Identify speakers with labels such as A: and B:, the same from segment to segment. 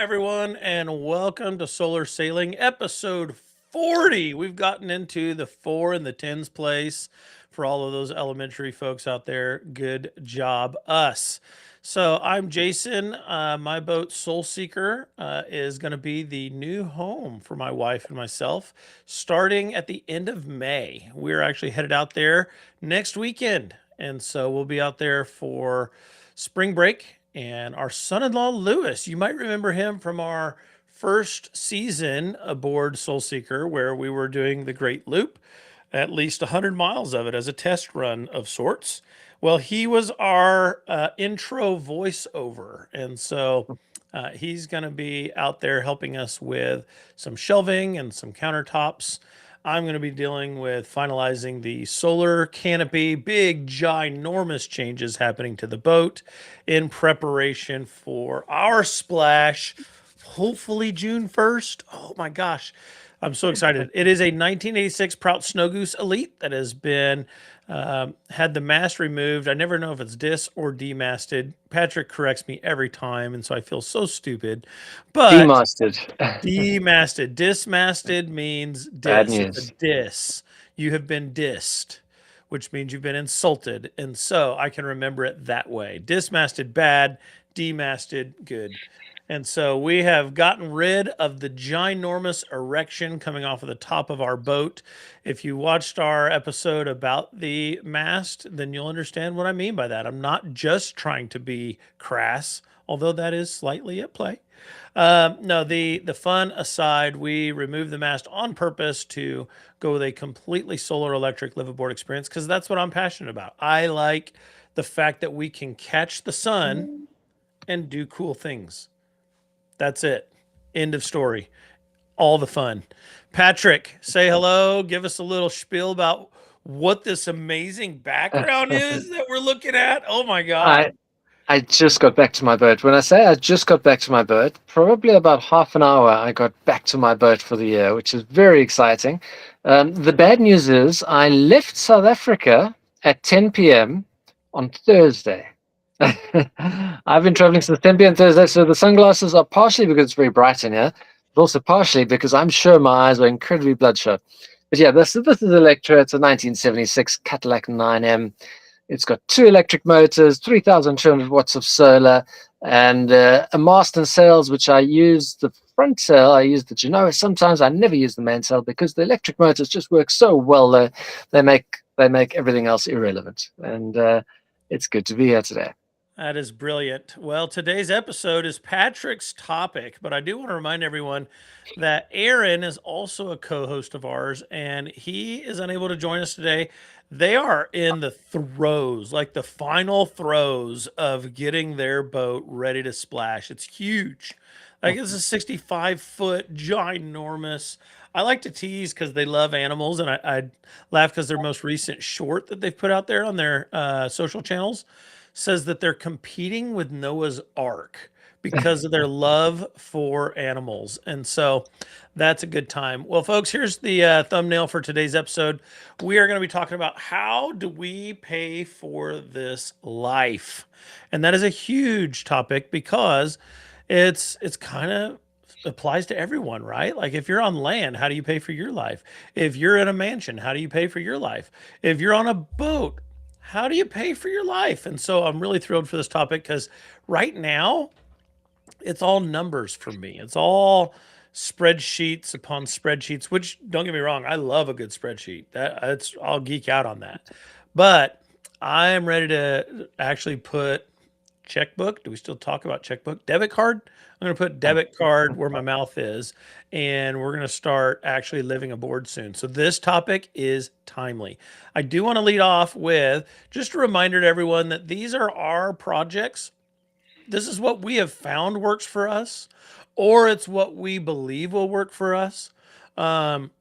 A: everyone, and welcome to Solar Sailing episode 40. We've gotten into the 4 and the 10s place for all of those elementary folks out there. Good job, us. So, I'm Jason. My boat, Soul Seeker, is going to be the new home for my wife and myself starting at the end of May. We're actually headed out there next weekend. And so, we'll be out there for spring break. And our son in law, Lewis, you might remember him from our first season aboard Soul Seeker, where we were doing the Great Loop, at least 100 miles of it as a test run of sorts. Well, he was our intro voiceover. And so he's going to be out there helping us with some shelving and some countertops. I'm going to be dealing with finalizing the solar canopy, big, ginormous changes happening to the boat in preparation for our splash, hopefully June 1st. Oh my gosh, I'm so excited. It is a 1986 Prout Snow Goose Elite that has been had the mast removed. I never know if it's dis or demasted. Patrick corrects me every time, and so I feel so stupid. But
B: Demastered.
A: demasted. Dismasted means
B: Bad
A: dis. It's a
B: news.
A: diss. You have been dissed, which means you've been insulted. And so I can remember it that way. Dismasted, bad. Demasted, good. And so we have gotten rid of the ginormous erection coming off of the top of our boat. If you watched our episode about the mast, then you'll understand what I mean by that. I'm not just trying to be crass, although that is slightly at play. No, the fun aside, we removed the mast on purpose to go with a completely solar electric live aboard experience because that's what I'm passionate about. I like the fact that we can catch the sun and do cool things. That's it. End of story. All the fun. Patrick, say hello. Give us a little spiel about what this amazing background is that we're looking at. Oh my God.
B: I I just got back to my boat. When I say I just got back to my boat, probably about half an hour I got back to my boat for the year, which is very exciting. The bad news is I left South Africa at 10 p.m. on Thursday. I've been traveling since 10 p.m. Thursday, so the sunglasses are partially because it's very bright in here, but also partially because I'm sure my eyes are incredibly bloodshot. But yeah, this is Electra. It's a 1976 Cadillac 9M. It's got two electric motors, 3,200 watts of solar, and a mast and sails, which I use the front sail. I use the Genoa. Sometimes I never use the mainsail because the electric motors just work so well. They make everything else irrelevant. And it's good to be here today.
A: That is brilliant. Well, today's episode is Patrick's topic, but I do want to remind everyone that Aaron is also a co host of ours and he is unable to join us today. They are in the throes, like the final throes of getting their boat ready to splash. It's huge. Like it's a 65-foot, ginormous. I like to tease because they love animals, and I laugh because their most recent short that they've put out there on their social channels says that they're competing with Noah's Ark because of their love for animals. And so that's a good time. Well, folks, here's the thumbnail for today's episode. We are going to be talking about how do we pay for this life? And that is a huge topic because it's kind of applies to everyone, right? Like if you're on land, how do you pay for your life? If you're in a mansion, how do you pay for your life? If you're on a boat, how do you pay for your life? And so I'm really thrilled for this topic because right now it's all numbers for me. It's all spreadsheets upon spreadsheets, which don't get me wrong, I love a good spreadsheet. That's I'll geek out on that. But I am ready to actually put checkbook. Do we still talk about checkbook? Debit card? I'm going to put debit card where my mouth is, and we're going to start actually living aboard soon. So this topic is timely. I do want to lead off with just a reminder to everyone that these are our projects. This is what we have found works for us, or it's what we believe will work for us. Um,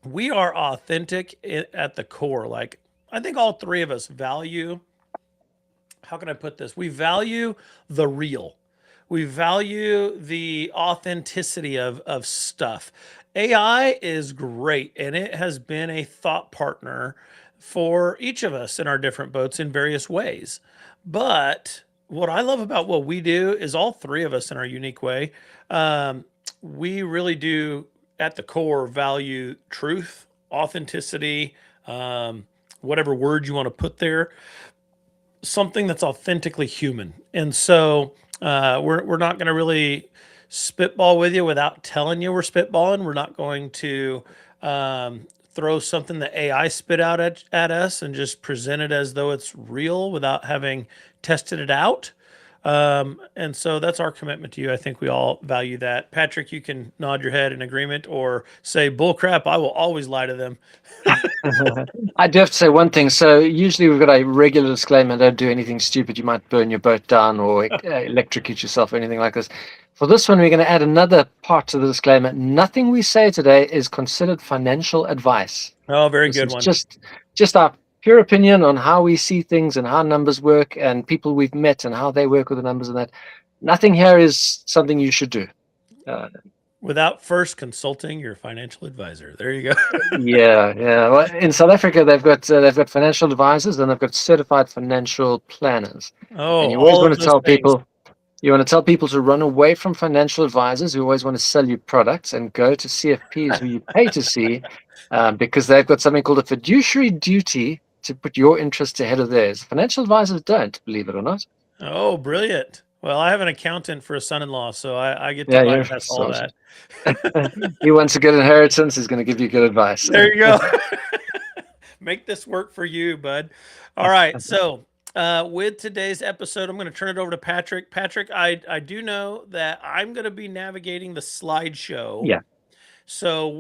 A: we are authentic at the core. Like I think all three of us value, how can I put this? We value the real. We value the authenticity of stuff. AI is great and it has been a thought partner for each of us in our different boats in various ways. But what I love about what we do is all three of us in our unique way. Um, we really do at the core value truth, authenticity, um, whatever word you want to put there, something that's authentically human. And so we're not going to really spitball with you without telling you we're spitballing. We're not going to throw something that AI spit out at us and just present it as though it's real without having tested it out. And so that's our commitment to you. I think we all value that. Patrick, you can nod your head in agreement or say, bull crap, I will always lie to them.
B: I do have to say one thing. So usually we've got a regular disclaimer: don't do anything stupid. You might burn your boat down or electrocute yourself or anything like this. For this one, we're going to add another part to the disclaimer. Nothing we say today is considered financial advice.
A: Oh, very
B: This
A: good
B: is
A: one.
B: just our pure opinion on how we see things and how numbers work and people we've met and how they work with the numbers and that. Nothing here is something you should do. Uh,
A: Without first consulting your financial advisor. There you go.
B: Yeah, yeah. Well, in South Africa, they've got financial advisors and they've got certified financial planners. And
A: Oh,
B: you always
A: all
B: want
A: of
B: to
A: those
B: tell
A: things.
B: people you want to tell people to run away from financial advisors who always want to sell you products and go to CFPs who you pay to see, because they've got something called a fiduciary duty to put your interests ahead of theirs. Financial advisors don't, believe it or not.
A: Oh, brilliant. Well, I have an accountant for a son-in-law, so I get to
B: Yeah, you're
A: bypass all
B: sorted.
A: that.
B: He wants a good inheritance. He's going to give you good advice.
A: There you go. Make this work for you, bud. All right. So, with today's episode, I'm going to turn it over to Patrick. Patrick, I do know that I'm going to be navigating the slideshow.
B: Yeah,
A: So,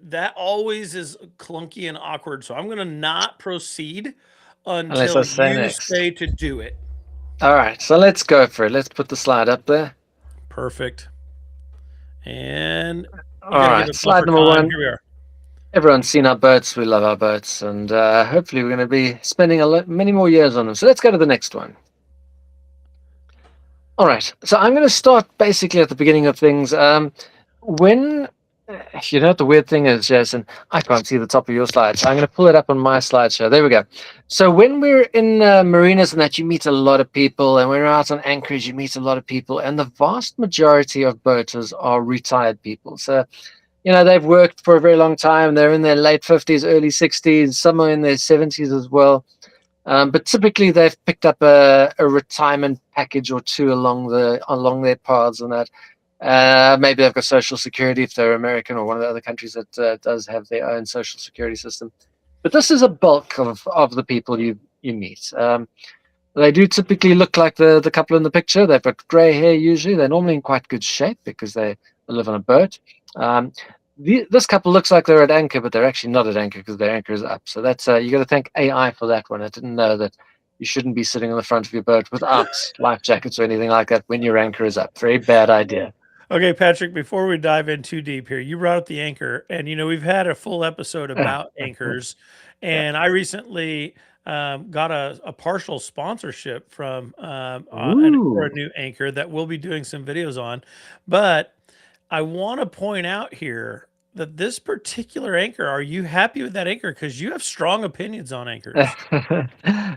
A: that always is clunky and awkward. So, I'm going to not proceed
B: unless
A: until
B: I say
A: you
B: next.
A: say to do it.
B: All right, so let's go for it. Let's put the slide up there.
A: Perfect. And you
B: All
A: got to give
B: right,
A: us
B: slide
A: buffer
B: number
A: time.
B: one.
A: Here we are.
B: Everyone's seen our boats. We love our boats, and hopefully, we're going to be spending many more years on them. So let's go to the next one. All right, so I'm going to start basically at the beginning of things. When you know what the weird thing is, Jason, I can't see the top of your slide, so I'm going to pull it up on my slideshow. There we go. So when we're in marinas and that, you meet a lot of people, and when we're out on anchorage, you meet a lot of people, and the vast majority of boaters are retired people. So they've worked for a very long time. They're in their late 50s, early 60s, some are in their 70s as well. But typically, they've picked up a retirement package or two along their paths, and that maybe they've got social security if they're American or one of the other countries that does have their own social security system. But this is a bulk of the people you meet. They do typically look like the couple in the picture. They've got grey hair usually. They're normally in quite good shape because they live on a boat. Um, this couple looks like they're at anchor, but they're actually not at anchor because their anchor is up. So that's you got to thank AI for that one. I didn't know that you shouldn't be sitting on the front of your boat without life jackets or anything like that when your anchor is up. Very bad idea.
A: Okay, Patrick, before we dive in too deep here, you brought up the anchor, and we've had a full episode about anchors,
B: Yeah.
A: and I recently got a partial sponsorship from for a
B: Ooh.
A: new anchor that we'll be doing some videos on. But I want to point out here that this particular anchor, are you happy with that anchor? Because you have strong opinions on anchors.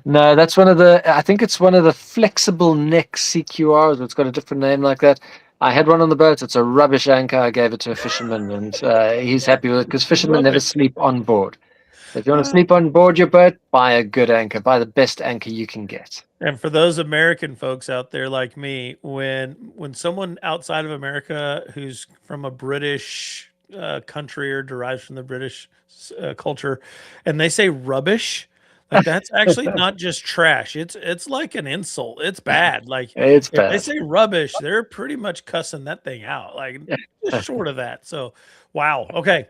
B: No, that's one of the. I think it's one of the flexible neck CQRs. It's got a different name like that. I had one on the boat. It's a rubbish anchor. I gave it to a fisherman, and he's happy with it because fishermen never
A: Rubbish.
B: sleep on board. So if you want to
A: Uh,
B: sleep on board your boat, buy a good anchor. Buy the best anchor you can get.
A: And for those American folks out there like me, when someone outside of America who's from a British country or derives from the British culture, and they say rubbish, like that's actually not just trash. It's like an insult. It's bad. Like
B: It's
A: if they
B: bad.
A: say rubbish, they're pretty much cussing that thing out. Like just short of that. So, wow. Okay,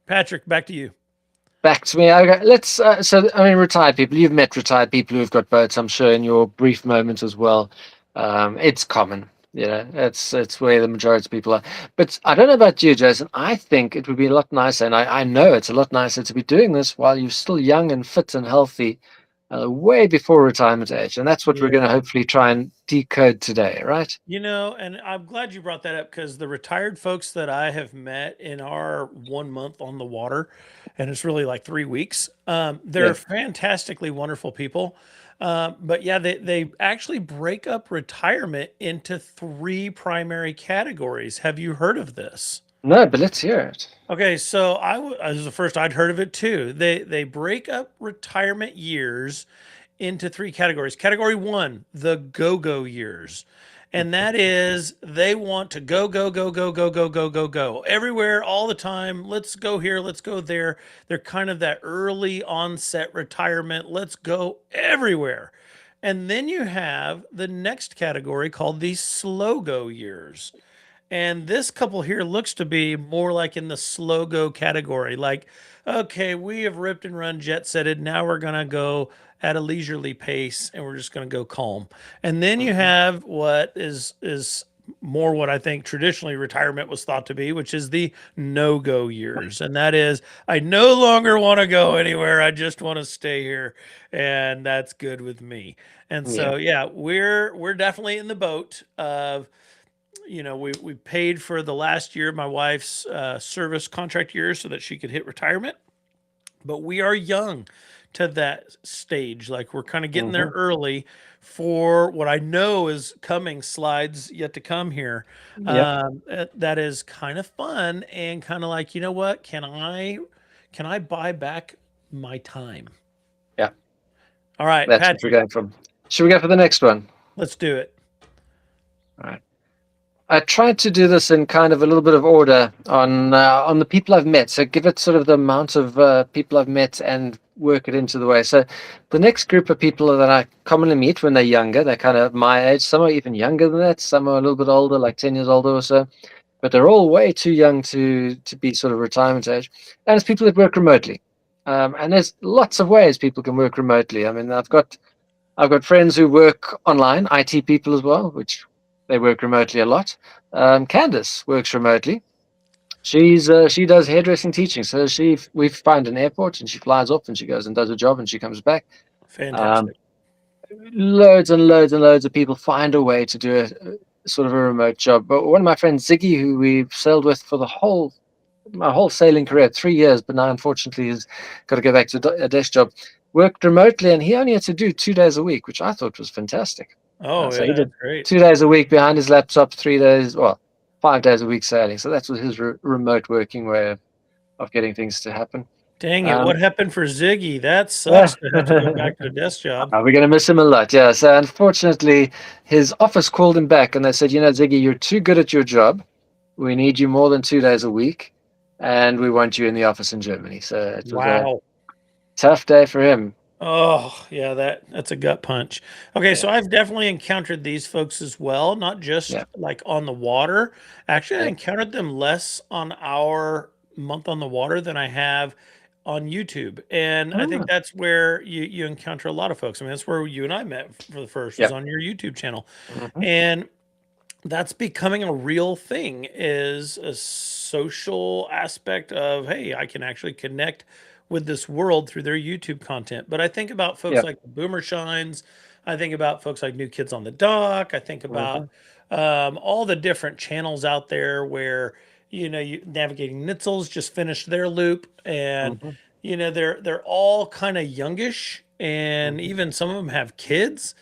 A: Patrick, back to you.
B: Back to me. Okay, let's. So, I mean, retired people. You've met retired people who've got boats, I'm sure, in your brief moments as well. It's common. It's where the majority of people are. But I don't know about you, Jason. I think it would be a lot nicer, and I know it's a lot nicer to be doing this while you're still young and fit and healthy, way before retirement age. And that's what we're going to
A: Yeah.
B: hopefully try and decode today, right?
A: And I'm glad you brought that up because the retired folks that I have met in our 1 month on the water, and it's really like 3 weeks, they're
B: Yeah.
A: fantastically wonderful people. But yeah, they actually break up retirement into three primary categories. Have you heard of this?
B: No, but let's hear it.
A: Okay, so this is the first I'd heard of it too. They break up retirement years into three categories. Category one, the go-go years. And that is they want to go, go, go, go, go, go, go, go, go everywhere all the time. Let's go here, let's go there. They're kind of that early onset retirement. Let's go everywhere. And then you have the next category called the slow go years. And this couple here looks to be more like in the slow go category. Like, okay, we have ripped and run jet setted. Now we're going to go at a leisurely pace and we're just going to go calm. And then you
B: Mhm.
A: have what is more what I think traditionally retirement was thought to be, which is the no go years. And that is, I no longer want to go anywhere. I just want to stay here. And that's good with me. And
B: Yeah.
A: so, yeah, we're definitely in the boat of we paid for the last year of my wife's service contract year so that she could hit retirement, but we are young to that stage. Like we're kind of getting there
B: Hmm.
A: early for what I know is coming, slides yet to come here.
B: Yeah.
A: That is kind of fun and kind of like, you know what, can I buy back my time?
B: Yeah.
A: All right,
B: That's what we're
A: Patrick,
B: going from. Should we go for the next one?
A: let's do it.
B: All right. I tried to do this in kind of a little bit of order on the people I've met. So give it sort of the amount of people I've met and work it into the way. So the next group of people that I commonly meet when they're younger, they're kind of my age. Some are even younger than that. Some are a little bit older, like 10 years older or so. But they're all way too young to be sort of retirement age. And it's people that work remotely. And there's lots of ways people can work remotely. I mean, I've got friends who work online, IT people as well, which they work remotely a lot. Candace works remotely. She does hairdressing teaching, so we find an airport and she flies off and she goes and does a job and she comes back. Um,
A: Fantastic.
B: Loads and loads and loads of people find a way to do a sort of a remote job. But one of my friends, Ziggy, who we've sailed with for my whole sailing career, 3 years, but now unfortunately he's got to go back to a desk job. Worked remotely, and he only had to do 2 days a week, which I thought was fantastic.
A: Oh
B: So
A: yeah,
B: he did
A: that's great.
B: 2 days a week behind his laptop, 3 days, well, 5 days a week sailing. So that was his remote working way of getting things to happen.
A: Dang it, what
B: Um,
A: happened for Ziggy? That
B: yeah.
A: sucks to have to go back to a desk job.
B: We're going to miss him a lot. Yeah. So unfortunately, his office called him back and they said, Ziggy, you're too good at your job. We need you more than 2 days a week, and we want you in the office in Germany. So it was a
A: Wow.
B: tough day for him.
A: Oh, yeah, that's a gut punch. Okay, so
B: Yeah.
A: I've definitely encountered these folks as well, not just
B: Yeah.
A: like on the water. Actually, I
B: Yeah.
A: encountered them less on our month on the water than I have on YouTube. And I think
B: Ah,
A: that's where you encounter a lot of folks. I mean, that's where you and I met for the first was
B: yeah.
A: on your YouTube channel.
B: Hmm.
A: And that's becoming a real thing is a social aspect of hey, I can actually connect with this world through their YouTube content. But I think about folks
B: Yeah.
A: like the Boomer Shines, I think about folks like New Kids on the Dock, I think about
B: Hmm.
A: all the different channels out there where you navigating Nitzels just finished their loop, and
B: Hmm.
A: they're all kind of youngish, and
B: Hmm.
A: even some of them have kids,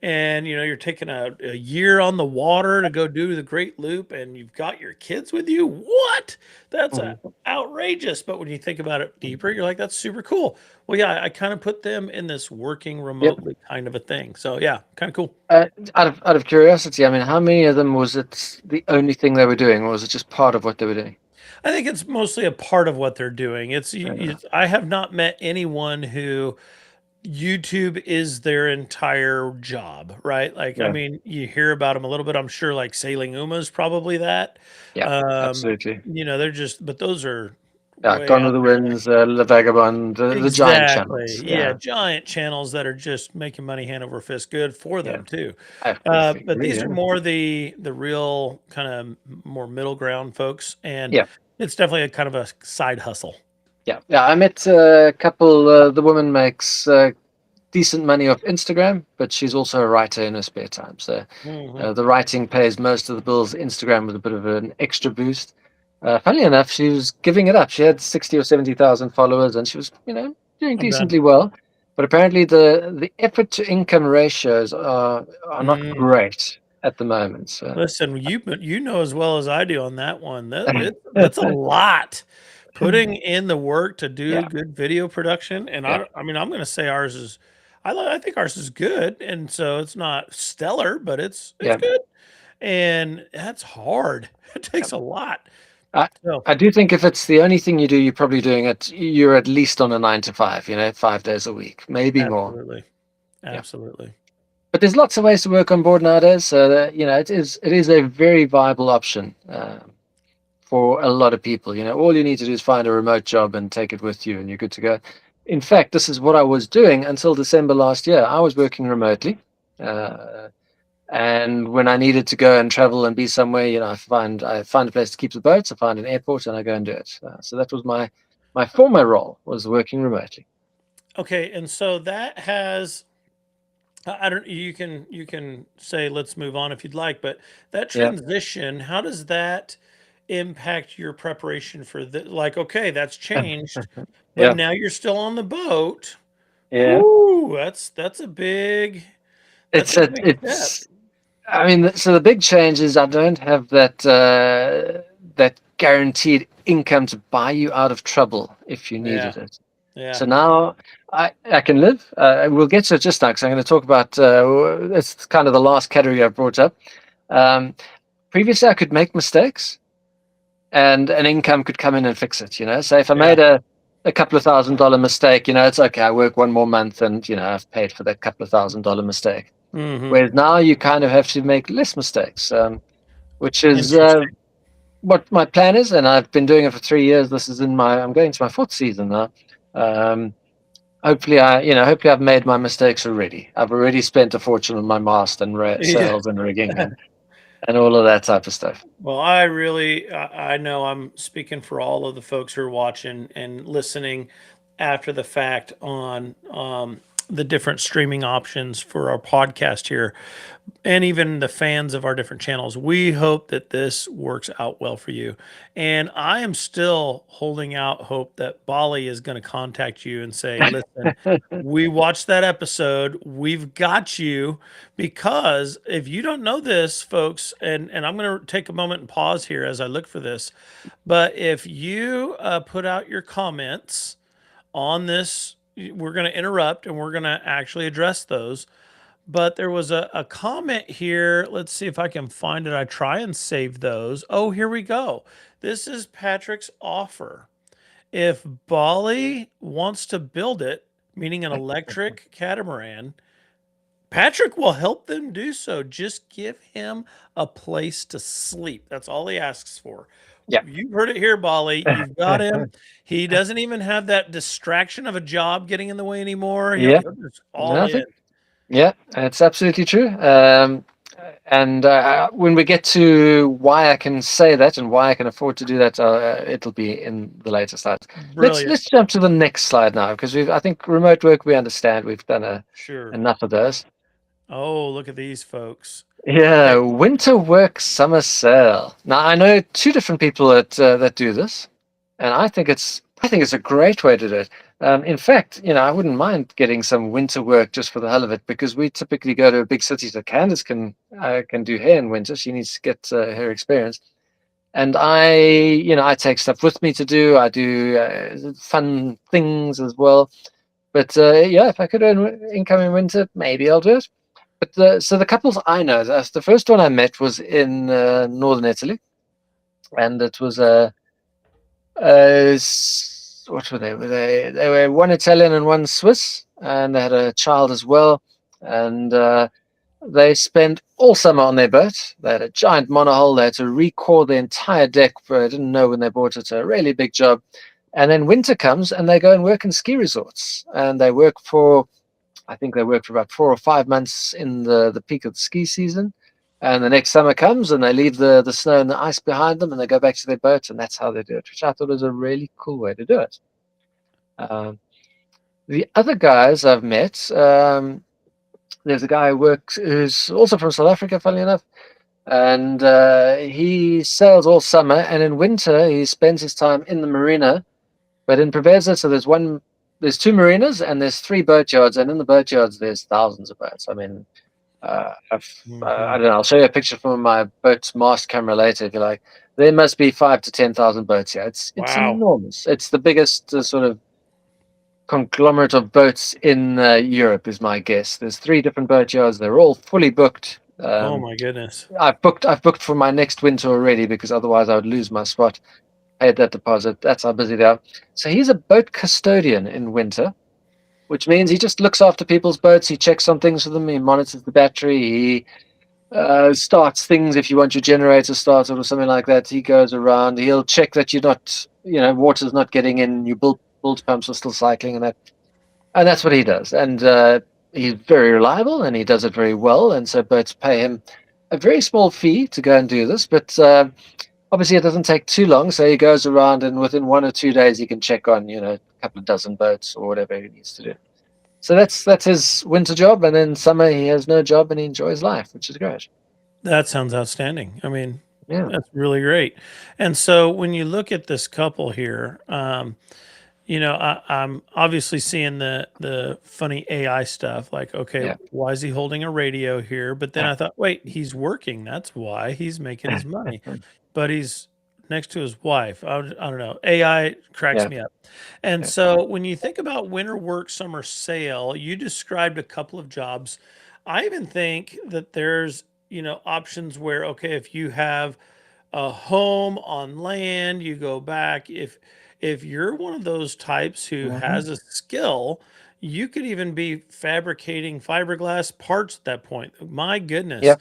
A: and you're taking a year on the water to go do the Great Loop, and you've got your kids with you. What? That's
B: Hmm.
A: outrageous. But when you think about it deeper, you're like, that's super cool. Well, yeah, I kind of put them in this working
B: Yep.
A: remotely kind of a thing. So yeah, kind of cool.
B: Out of curiosity, I mean, how many of them was it the only thing they were doing, or was it just part of what they were doing?
A: I think it's mostly a part of what they're doing.
B: Yeah.
A: I have not met anyone who YouTube is their entire job, right? Like, I
B: Yeah.
A: mean, you hear about them a little bit. I'm sure like Sailing Uma's probably that.
B: Yeah. Absolutely.
A: They're just, but those are
B: Yeah.
A: way
B: Gone with
A: out
B: the
A: there. Like,
B: Winds, Le Vagabond, the giant
A: exactly.
B: channels.
A: Yeah.
B: Yeah.
A: Giant channels that are just making money hand over fist. Good for
B: Yeah.
A: them too.
B: I perfectly
A: But
B: agree.
A: these are
B: Yeah.
A: more the real kind of more middle ground folks. And
B: Yeah.
A: it's definitely a kind of a side hustle.
B: Yeah. Yeah. I met a couple. The woman makes decent money off Instagram, but she's also a writer in her spare time. So
A: Hmm.
B: the writing pays most of the bills. Instagram with a bit of an extra boost. Funnily enough, she was giving it up. She had 60 or 70,000 followers, and she was, doing
A: I'm done.
B: decently well. but apparently the effort to income ratios are not
A: Mm.
B: great at the moment. So
A: Listen, you know as well as I do on that one. That's a lot. Putting in the work to do
B: yeah,
A: good video production, and
B: yeah,
A: I mean, I'm gonna say ours is I think ours is good, and so it's not stellar, but it's
B: yeah,
A: good, and that's hard. It
B: yeah.
A: takes a lot.
B: I
A: So,
B: I do think if it's the only thing you do, you're probably doing it. You're at least on a 9 to 5. 5 days a week, maybe more.
A: absolutely,
B: Yeah.
A: absolutely.
B: But there's lots of ways to work on board nowadays. So that, it is a very viable option for a lot of people. All you need to do is find a remote job and take it with you, and you're good to go. In fact, this is what I was doing until December last year. I was working remotely, uh, and when I needed to go and travel and be somewhere, I find a place to keep the boats. I find an airport, and I go and do it. So that was my former role, was working remotely.
A: Okay, and so that has I don't you can say let's move on if you'd like, but that
B: Yeah,
A: transition, how does that impact your preparation for the like okay, that's changed, but
B: yeah,
A: now you're still on the boat.
B: yeah.
A: Whoo, that's
B: It's
A: a
B: a
A: big step.
B: it's I mean, so the big change is I don't have that guaranteed income to buy you out of trouble if you
A: Yeah,
B: needed it.
A: yeah,
B: So now I can live. We'll get to it just now because I'm going to talk about it's kind of the last category I've brought up. Um, Previously, I could make mistakes, and an income could come in and fix it. So if I
A: yeah.
B: made a couple of $1,000 mistake, it's okay. I work one more month, and I've paid for that couple of $1,000 mistake.
A: Mhm.
B: Whereas now you kind of have to make less mistakes, which is
A: Interesting.
B: what my plan is, and I've been doing it for 3 years. I'm going to my fourth season now. Um, hopefully I've made my mistakes already. I've already spent a fortune on my mast and
A: Yeah.
B: sails and rigging and all of that type of stuff.
A: Well, I know I'm speaking for all of the folks who are watching and listening after the fact on the different streaming options for our podcast here, and even the fans of our different channels. We hope that this works out well for you. And I am still holding out hope that Bali is going to contact you and say, listen, we watched that episode. We've got you. Because if you don't know this, folks, and I'm going to take a moment and pause here as I look for this, but if you put out your comments on this, we're going to interrupt and we're going to actually address those. But there was a comment here. Let's see if I can find it. I try and save those. Oh, here we go. This is Patrick's offer. If Bali wants to build it, meaning an electric catamaran, Patrick will help them do so. Just give him a place to sleep. That's all he asks for.
B: Yeah.
A: You've heard it here, Bali. You've got him. He doesn't even have that distraction of a job getting in the way anymore. He'll,
B: Yeah.
A: he'll just all
B: No, I
A: in.
B: think yeah, it's absolutely true. And when we get to why I can say that and why I can afford to do that, it'll be in the later slides. Let's
A: Brilliant.
B: let's jump to the next slide now because I think remote work we understand. We've done
A: Sure.
B: enough of those.
A: Oh, look at these folks.
B: Yeah,
A: Okay.
B: winter work summer sale. Now I know two different people that do this, and I think it's a great way to do it. In fact, I wouldn't mind getting some winter work just for the hell of it because we typically go to a big city. So Candace can do hair in winter. She needs to get her experience, and I take stuff with me to do. I do fun things as well. But yeah, if I could earn income in winter, maybe I'll do it. But the couples I know, the first one I met was in northern Italy, and it was what were they? They were one Italian and one Swiss, and they had a child as well. And they spent all summer on their boat. They had a giant monohull. They had to recore the entire deck. I didn't know when they bought it. A really big job. And then winter comes, and they go and work in ski resorts, and they work for I think they work for about 4 or 5 months in the peak of the ski season. And the next summer comes and they leave the snow and the ice behind them and they go back to their boats and that's how they do it, which I thought was a really cool way to do it. Um, the other guys I've met, there's a guy who works who's also from South Africa, funnily enough, and he sails all summer and in winter he spends his time in the marina, but in Preveza, so there's one there's two marinas and there's three boatyards, and in the boatyards there's thousands of boats. I mean, I
A: Mhm.
B: don't know. I'll show you a picture from my boat's mast camera later if you like. There must be 5 to 10,000 boats here. It's
A: Wow.
B: enormous. It's the biggest sort of conglomerate of boats in Europe, is my guess. There's three different boatyards. They're all fully booked.
A: Oh my goodness.
B: I've booked for my next winter already because otherwise I would lose my spot. Paid that deposit. That's how busy they are. So he's a boat custodian in winter, which means he just looks after people's boats. He checks on things for them. He monitors the battery. He starts things if you want your generator started or something like that. He goes around. He'll check that you're not, water's not getting in. Your bilge pumps are still cycling, and that's what he does. And he's very reliable, and he does it very well. And so boats pay him a very small fee to go and do this, but obviously it doesn't take too long. So he goes around, and within 1 or 2 days, he can check on, a couple of dozen boats or whatever he needs to do. So that's his winter job, and then summer he has no job and he enjoys life, which is great.
A: That sounds outstanding. I mean,
B: Yeah,
A: that's really great. And so when you look at this couple here, I'm obviously seeing the funny AI stuff. Like, okay,
B: yeah,
A: why is he holding a radio here? But then I thought, wait, he's working. That's why he's making his money. But he's next to his wife. I don't know. AI cracks
B: yeah,
A: me up. And
B: yeah.
A: so when you think about winter work, summer sail, you described a couple of jobs. I even think that there's, options where, okay, if you have a home on land, you go back. If you're one of those types who
B: Hmm.
A: has a skill, you could even be fabricating fiberglass parts at that point. My goodness,
B: Yeah,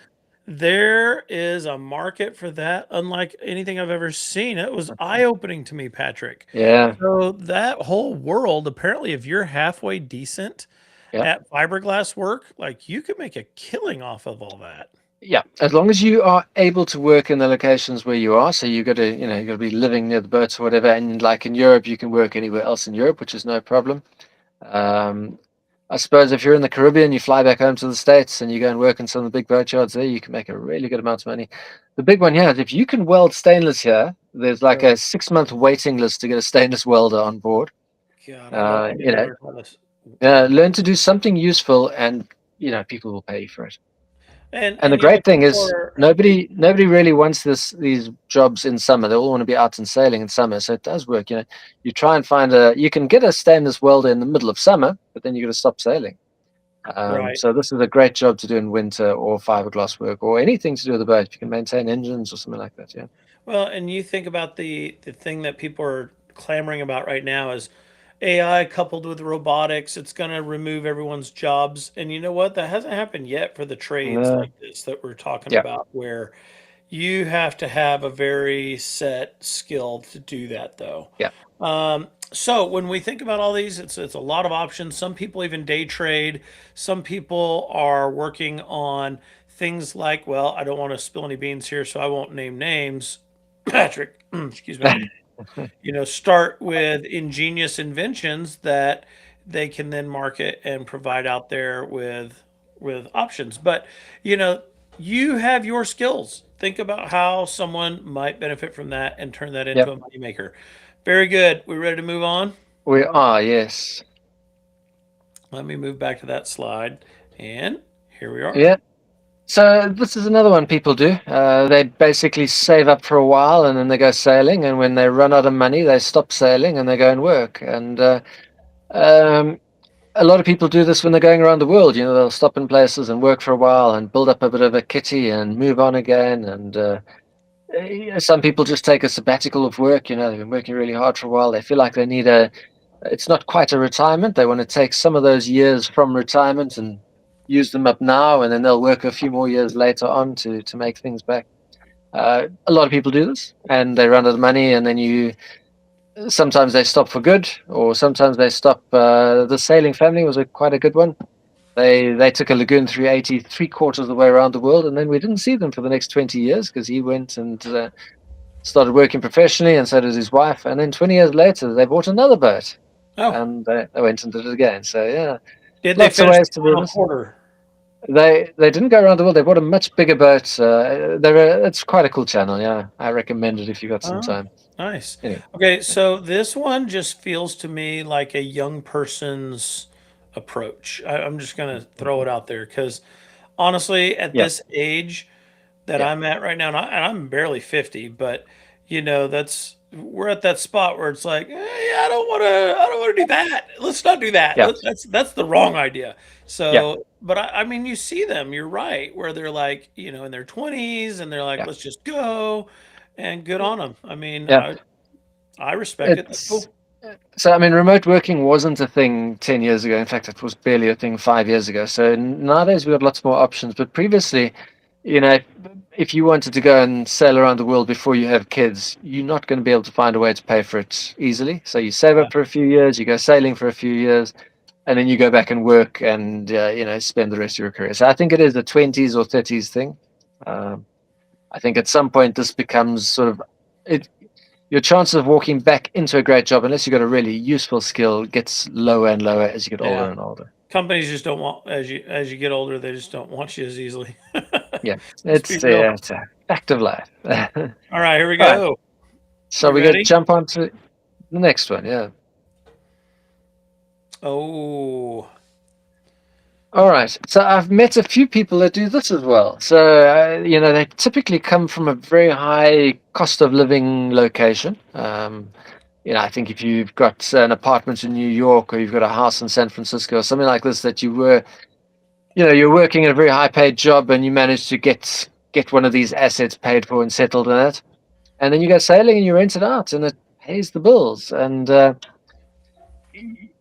A: there is a market for that unlike anything I've ever seen. It was eye-opening to me, Patrick.
B: yeah,
A: So that whole world, apparently, if you're halfway decent
B: yeah,
A: at fiberglass work, like you could make a killing off of all that.
B: yeah. As long as you are able to work in the locations where you are, so you got to be living near the boats or whatever. And like in Europe, you can work anywhere else in Europe, which is no problem. Um, I suppose if you're in the Caribbean, you fly back home to the States and you go and work in some of the big boatyards there, you can make a really good amount of money. The big one here is if you can weld stainless here, there's like
A: Oh,
B: a 6 month waiting list to get a stainless welder on board.
A: God, I'd love to get
B: You
A: to
B: know,
A: learn how to.
B: learn to do something useful, and people will pay you for it.
A: And
B: And the
A: and
B: great thing
A: people
B: is
A: are
B: nobody really wants these jobs in summer. They all want to be out and sailing in summer, so it does work. You try and you can get a stainless welder in the middle of summer, but then you got to stop sailing.
A: right.
B: So this is a great job to do in winter or fiberglass work or anything to do with the boat. If you can maintain engines or something like that, yeah.
A: Well, and you think about the thing that people are clamoring about right now is AI coupled with robotics. It's going to remove everyone's jobs. And you know what? That hasn't happened yet for the trades
B: Uh,
A: like this that we're talking
B: yeah,
A: about, where you have to have a very set skill to do that, though.
B: yeah,
A: So when we think about all these, it's a lot of options. Some people even day trade. Some people are working on things like, well, I don't want to spill any beans here, so I won't name names. Patrick, excuse me. Start with ingenious inventions that they can then market and provide out there with options. But you know, you have your skills. Think about how someone might benefit from that and turn that
B: yeah.
A: into a moneymaker. Very good. We ready to move on?
B: We are, yes.
A: Let me move back to that slide. And here we are.
B: Yeah. So this is another one people do. They basically save up for a while and then they go sailing. And when they run out of money, they stop sailing and they go and work. And um, a lot of people do this when they're going around the world. They'll stop in places and work for a while and build up a bit of a kitty and move on again. And some people just take a sabbatical of work. They've been working really hard for a while. They feel like they need it's not quite a retirement. They want to take some of those years from retirement and use them up now, and then they'll work a few more years later on to make things back. A lot of people do this, and they run out of money, and then sometimes they stop for good, or sometimes they stop. The sailing family was quite a good one. They took a Lagoon 380 three-quarters of the way around the world, and then we didn't see them for the next 20 years because he went and started working professionally, and so did his wife. And then 20 years later, they bought another boat,
A: Oh,
B: and they went and did it again. So yeah,
A: did they
B: lots of
A: finish
B: ways
A: the
B: to do
A: final
B: this.
A: quarter?
B: They didn't go around the world. They bought a much bigger boat. It's quite a cool channel. Yeah, I recommend it if you got some
A: Oh,
B: time.
A: nice.
B: Anyway,
A: Okay, so this one just feels to me like a young person's approach. I'm just gonna throw it out there because honestly, at
B: yeah,
A: this age that
B: yeah,
A: I'm at right now, and I'm barely 50, but that's we're at that spot where it's like, I don't want to do that. Let's not do that.
B: yeah,
A: That's the wrong idea.
B: yeah,
A: So, but I mean, you see them. You're right, where they're like, in their 20s, and they're like,
B: yeah,
A: let's just go, and good on them. I mean,
B: yeah.
A: I respect it. That's
B: It's
A: cool.
B: So, I mean, remote working wasn't a thing 10 years ago. In fact, it was barely a thing 5 years ago. So nowadays we've got lots more options. But previously, you know, if you wanted to go and sail around the world before you have kids, you're not going to be able to find a way to pay for it easily. So you save
A: Yeah.
B: up for a few years, you go sailing for a few years, and then you go back and work and, spend the rest of your career. So I think it is a 20s or 30s thing. Um, I think at some point this becomes sort of it, your chances of walking back into a great job, unless you've got a really useful skill, gets lower and lower as you get older
A: Yeah.
B: and older.
A: Companies just don't want as you get older, they just don't want you as easily.
B: Yeah,
A: Let's be
B: it's
A: real.
B: it's a fact of life. All
A: All right, here we
B: right,
A: go.
B: so
A: You
B: we get
A: ready?
B: jump on to the next one. Yeah.
A: Oh.
B: All right. So I've met a few people that do this as well. So they typically come from a very high cost of living location. I think if you've got an apartment in New York or you've got a house in San Francisco or something like this, that you're working at a very high paid job and you manage to get one of these assets paid for and settled in it. And then you go sailing and you rent it out and it pays the bills. And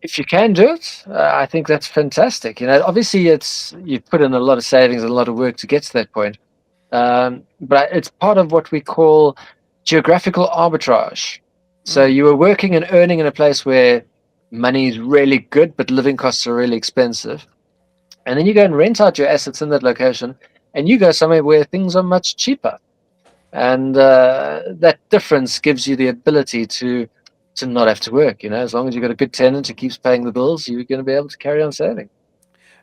B: if you can do it, I think that's fantastic. Obviously you've put in a lot of savings and a lot of work to get to that point. But it's part of what we call geographical arbitrage. So
A: Mm.
B: you are working and earning in a place where money is really good, but living costs are really expensive. And then you go and rent out your assets in that location, and you go somewhere where things are much cheaper. And that difference gives you the ability to not have to work. As long as you've got a good tenant who keeps paying the bills, you're going to be able to carry on saving.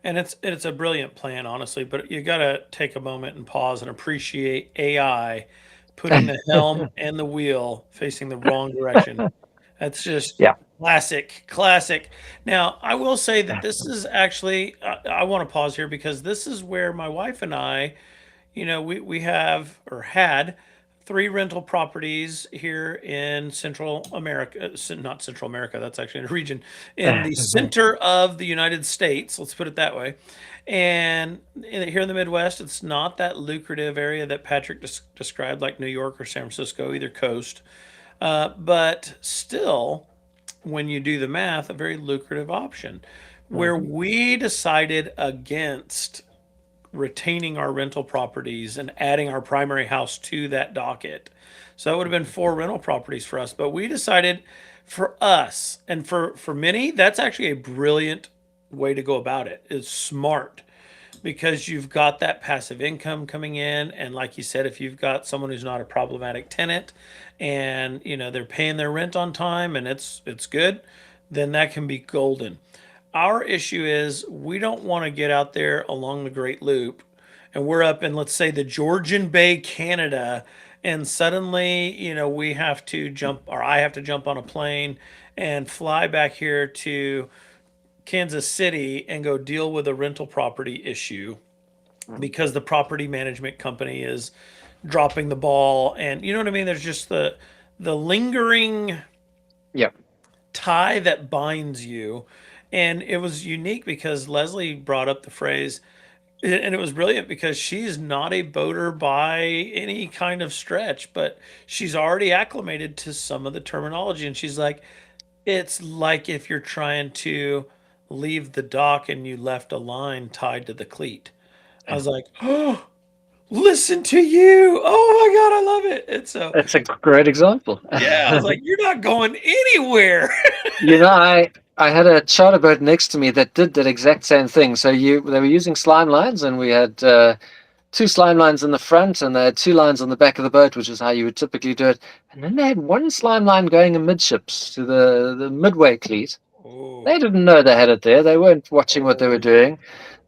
A: And it's a brilliant plan, honestly, but you got to take a moment and pause and appreciate AI putting the helm and the wheel facing the wrong direction. That's just
B: Yeah.
A: classic, classic. Now, I will say that this is actually, I want to pause here because this is where my wife and I, we have or had three rental properties here in Central America, not Central America, that's actually in a region in the center of the United States, let's put it that way. And here in the Midwest, it's not that lucrative area that Patrick described, like New York or San Francisco, either coast. But still, when you do the math, a very lucrative option. Where
B: Mhm.
A: we decided against retaining our rental properties and adding our primary house to that docket. So that would have been four rental properties for us. But we decided for us and for many, that's actually a brilliant way to go about it. It's smart because you've got that passive income coming in. And like you said, if you've got someone who's not a problematic tenant and they're paying their rent on time and it's good, then that can be golden. Our issue is we don't want to get out there along the Great Loop and we're up in, let's say, the Georgian Bay, Canada, and suddenly, we have to jump or I have to jump on a plane and fly back here to Kansas City and go deal with a rental property issue
B: Mhm.
A: because the property management company is dropping the ball. And you know what I mean? There's just the lingering
B: Yeah.
A: tie that binds you. And it was unique because Leslie brought up the phrase, and it was brilliant because she's not a boater by any kind of stretch, but she's already acclimated to some of the terminology. And she's like, it's like if you're trying to leave the dock and you left a line tied to the cleat. I was like, oh, listen to you. Oh my God, I love it. And so,
B: That's a great example.
A: yeah, I was like, you're not going anywhere.
B: I had a charter boat next to me that did that exact same thing. So they were using slime lines, and we had two slime lines in the front, and they had two lines on the back of the boat, which is how you would typically do it. And then they had one slime line going amidships to the midway cleat,
A: Oh,
B: They didn't know they had it there. They weren't watching what they were
A: oh,
B: doing.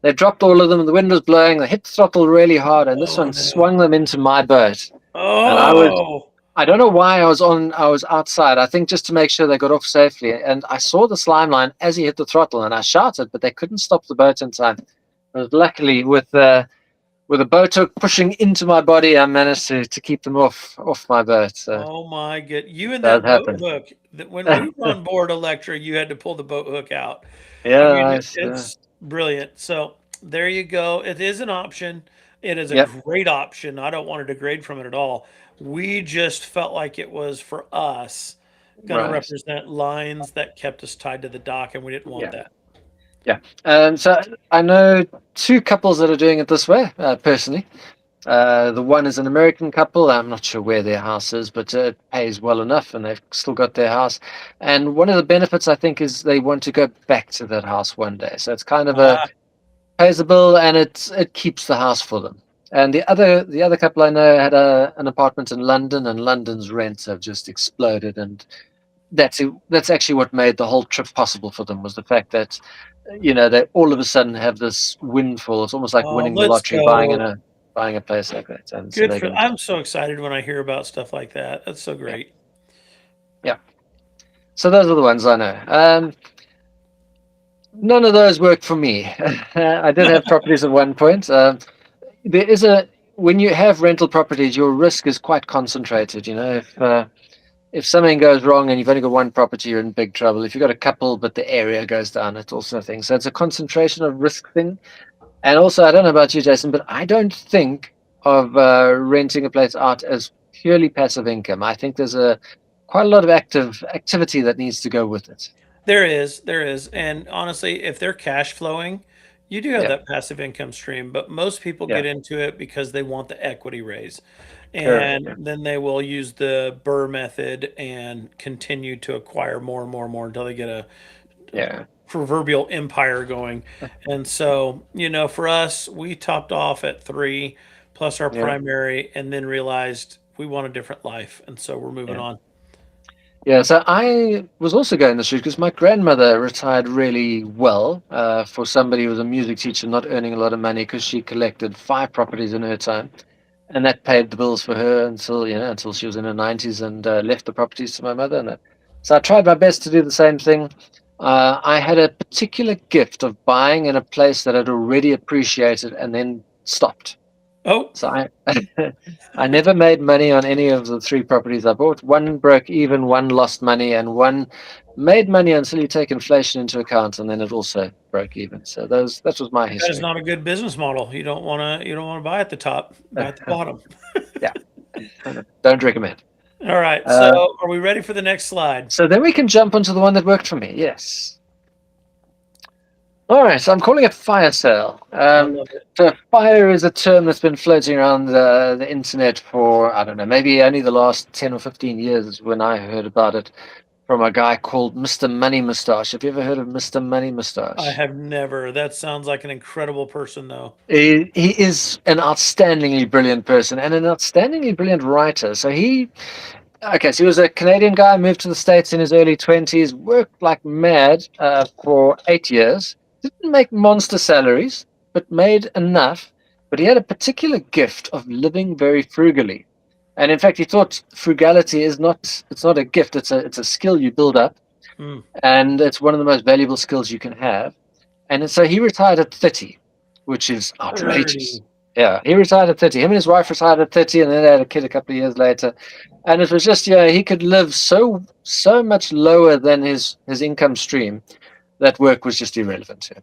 B: They dropped all of them. The wind was blowing. They hit the throttle really hard, and this
A: oh
B: one
A: no.
B: swung them into my boat. And
A: Oh,
B: I don't know why I was outside. I think just to make sure they got off safely. And I saw the slime line as he hit the throttle, and I shouted, but they couldn't stop the boat in time. But luckily, with a boat hook pushing into my body, I managed to keep them off my boat. So
A: oh my good. You and
B: that
A: that boat
B: happened.
A: hook. That when we were on board Electra, you had to pull the boat hook out. I
B: Yeah,
A: mean,
B: nice.
A: it's brilliant. So there you go. It is an option. It is a
B: Yep,
A: great option. I don't want to degrade from it at all. We just felt like it was for us going to
B: right.
A: represent lines that kept us tied to the dock, and we didn't want
B: Yeah,
A: that.
B: yeah. So I know two couples that are doing it this way, personally. The one is an American couple. I'm not sure where their house is, but it pays well enough, and they've still got their house. And one of the benefits, I think, is they want to go back to that house one day. So it's kind of a
A: Ah,
B: pays the bill, and it keeps the house for them. And the other couple I know had an apartment in London, and London's rents have just exploded. And that's actually what made the whole trip possible for them, was the fact that they all of a sudden have this windfall. It's almost like
A: oh,
B: winning the
A: let's
B: lottery, buying
A: go.
B: buying a place like that, and so
A: Good
B: they're
A: for.
B: going to.
A: I'm so excited when I hear about stuff like that. That's so
B: Yeah,
A: great.
B: yeah. So those are the ones I know. None of those worked for me. I did have properties at one point. There is a When you have rental properties, your risk is quite concentrated. If something goes wrong and you've only got one property, you're in big trouble. If you've got a couple, but the area goes down, it's also a thing. So it's a concentration of risk thing. And also, I don't know about you, Jason, but I don't think of renting a place out as purely passive income. I think there's a quite a lot of active activity that needs to go with it.
A: There is, and honestly, if they're cash flowing, you do have
B: Yeah,
A: that passive income stream. But most people
B: yeah,
A: get into it because they want the equity raise,
B: correct.
A: and
B: Yeah,
A: then they will use the Burr method and continue to acquire more and more and more until they get a
B: yeah,
A: proverbial empire going. And so, for us, we topped off at three plus our
B: yeah,
A: primary, and then realized we want a different life, and so we're moving
B: yeah.
A: on.
B: Yeah, so I was also going this route because my grandmother retired really well for somebody who was a music teacher, not earning a lot of money because she collected five properties in her time, and that paid the bills for her until she was in her 90s, and left the properties to my mother. So I tried my best to do the same thing. I had a particular gift of buying in a place that had already appreciated and then stopped.
A: Oh,
B: So I never made money on any of the three properties I bought. One broke even, one lost money, and one made money until you take inflation into account, and then it also broke even. So that was my
A: that is
B: history.
A: not a good business model. You don't want to buy at the top, buy at the bottom.
B: Yeah, don't recommend.
A: All right. So
B: Uh,
A: are we ready for the next slide?
B: so then we can jump onto the one that worked for me. Yes. All right, so I'm calling it fire sale.
A: I love it.
B: So fire is a term that's been floating around the internet for, I don't know, maybe only the last 10 or 15 years when I heard about it from a guy called Mr. Money Mustache. Have you ever heard of Mr. Money
A: I
B: Mustache?
A: have never. That sounds like an incredible person, though.
B: He is an outstandingly brilliant person and an outstandingly brilliant writer. Okay, so he was a Canadian guy, moved to the States in his early 20s, worked like mad for 8 years, didn't make monster salaries, but made enough. But he had a particular gift of living very frugally. And in fact, he thought frugality it's not a gift, it's a skill you build up.
A: Mm,
B: And it's one of the most valuable skills you can have. And so he retired at 30, which is outrageous.
A: 30.
B: Yeah, he retired at 30. Him and his wife retired at 30, and then they had a kid a couple of years later. And it was just, he could live so much lower than his income stream that work was just irrelevant to him.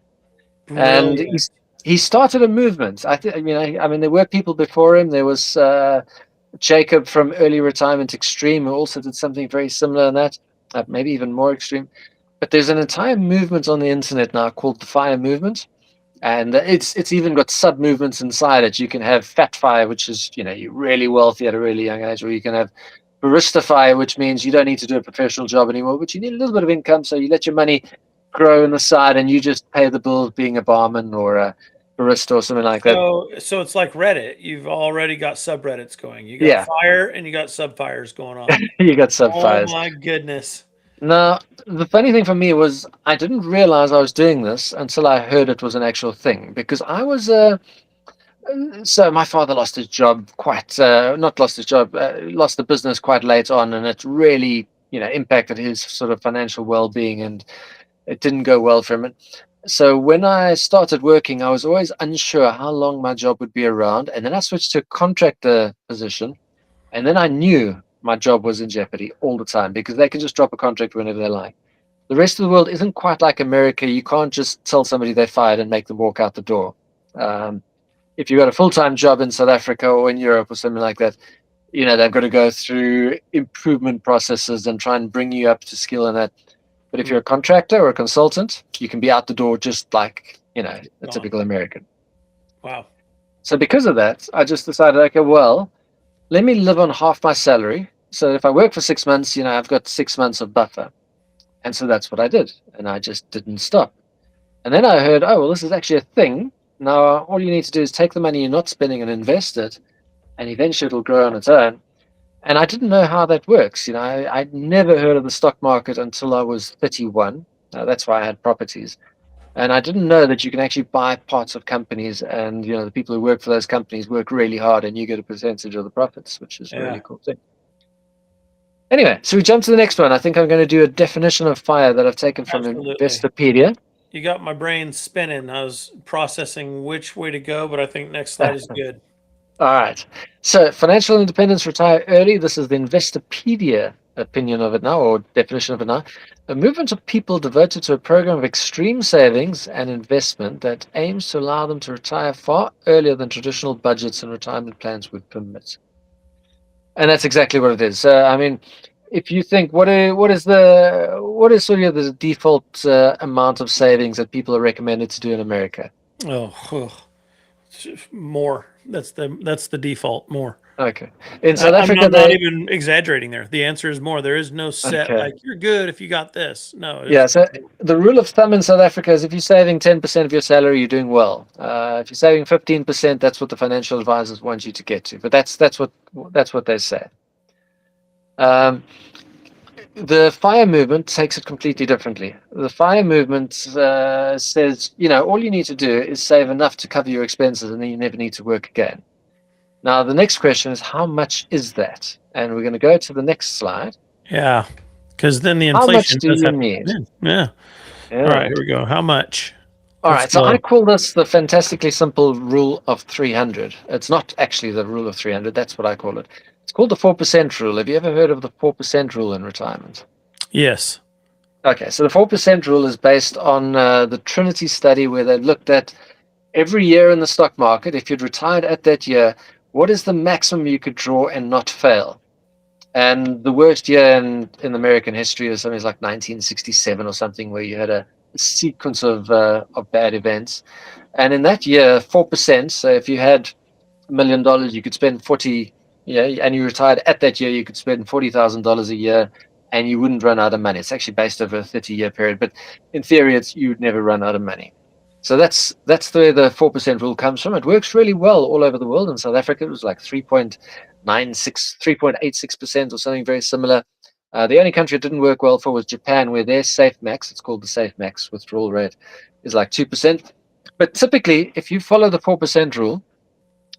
B: And
A: Brilliant.
B: he started a movement. I mean, there were people before him. There was Jacob from Early Retirement Extreme, who also did something very similar in that, maybe even more extreme. But there's an entire movement on the internet now called the Fire Movement, and it's even got sub movements inside it. You can have Fat Fire, which is you're really wealthy at a really young age, or you can have Barista Fire, which means you don't need to do a professional job anymore, but you need a little bit of income, so you let your money grow on the side, and you just pay the bills being a barman or a barista or something like that.
A: So it's like Reddit. You've already got subreddits going. You got
B: Yeah,
A: fire and you got subfires going on.
B: you got sub
A: Oh
B: fires.
A: my goodness.
B: Now, the funny thing for me was I didn't realize I was doing this until I heard it was an actual thing because I was so my father lost his job quite not lost his job lost the business quite late on, and it really impacted his sort of financial well-being, and it didn't go well for him. So when I started working, I was always unsure how long my job would be around, and then I switched to a contractor position, and then I knew my job was in jeopardy all the time because they can just drop a contract whenever they like. The rest of the world isn't quite like America. You can't just tell somebody they're fired and make them walk out the door. Um, if you've got a full-time job in South Africa or in Europe or something like that, they've got to go through improvement processes and try and bring you up to skill in that. But if
A: Mm,
B: you're a contractor or a consultant, you can be out the door just like, a
A: gone.
B: typical American.
A: Wow.
B: So because of that, I just decided, okay, well, let me live on half my salary. So if I work for 6 months, I've got 6 months of buffer. And so that's what I did. And I just didn't stop. And then I heard, oh, well, this is actually a thing. Now, all you need to do is take the money you're not spending and invest it, and eventually it'll grow on its own. And I didn't know how that works. I'd never heard of the stock market until I was 31. That's why I had properties. And I didn't know that you can actually buy parts of companies, and the people who work for those companies work really hard, and you get a percentage of the profits, which is a
A: Yeah,
B: really cool thing. Anyway, so we jump to the next one. I think I'm going to do a definition of fire that I've taken from
A: absolutely.
B: Investopedia.
A: You got my brain spinning. I was processing which way to go, but I think next slide is good.
B: All right. So financial independence, retire early. This is the Investopedia opinion of it now, or definition of it now. A movement of people devoted to a program of extreme savings and investment that aims to allow them to retire far earlier than traditional budgets and retirement plans would permit. And that's exactly what it is. I mean, if you think what is sort of the default amount of savings that people are recommended to do in America?
A: Oh, ugh. More. That's the default. More.
B: Okay. In South
A: I'm,
B: Africa,
A: I'm not
B: they
A: even exaggerating there. The answer is more. There is no set
B: okay.
A: like you're good if you got this. No,
B: Yeah,
A: it's
B: so the rule of thumb in South Africa is if you're saving 10% of your salary, you're doing well. If you're saving 15%, that's what the financial advisors want you to get to. But that's what they say. Um, the fire movement takes it completely differently. The fire movement says, all you need to do is save enough to cover your expenses, and then you never need to work again. Now, the next question is, how much is that? And we're going to go to the next slide.
A: yeah. Because then the
B: How much
A: inflation
B: do
A: does
B: you
A: have to
B: need?
A: come in. Yeah. All right.
B: Yeah.
A: Here we go. How much?
B: All
A: Let's
B: right, so I
A: go.
B: call this the fantastically simple rule of 300. It's not actually the rule of 300, that's what I call it. It's called the 4% rule. Have you ever heard of the 4% rule in retirement?
A: Yes.
B: Okay, so the 4% rule is based on the Trinity study where they looked at every year in the stock market, if you'd retired at that year, what is the maximum you could draw and not fail? And the worst year in American history is something like 1967 or something, where you had a sequence of bad events. And in that year, 4%. So if you had $1 million, you could spend 40. Yeah, and you retired at that year, you could spend $40,000 a year, and you wouldn't run out of money. It's actually based over a 30-year period, but in theory, you would never run out of money. So that's where the 4% rule comes from. It works really well all over the world. In South Africa, it was like 3.86% or something very similar. The only country it didn't work well for was Japan, where their safe max, it's called the safe max withdrawal rate, is like 2%. But typically, if you follow the 4% rule,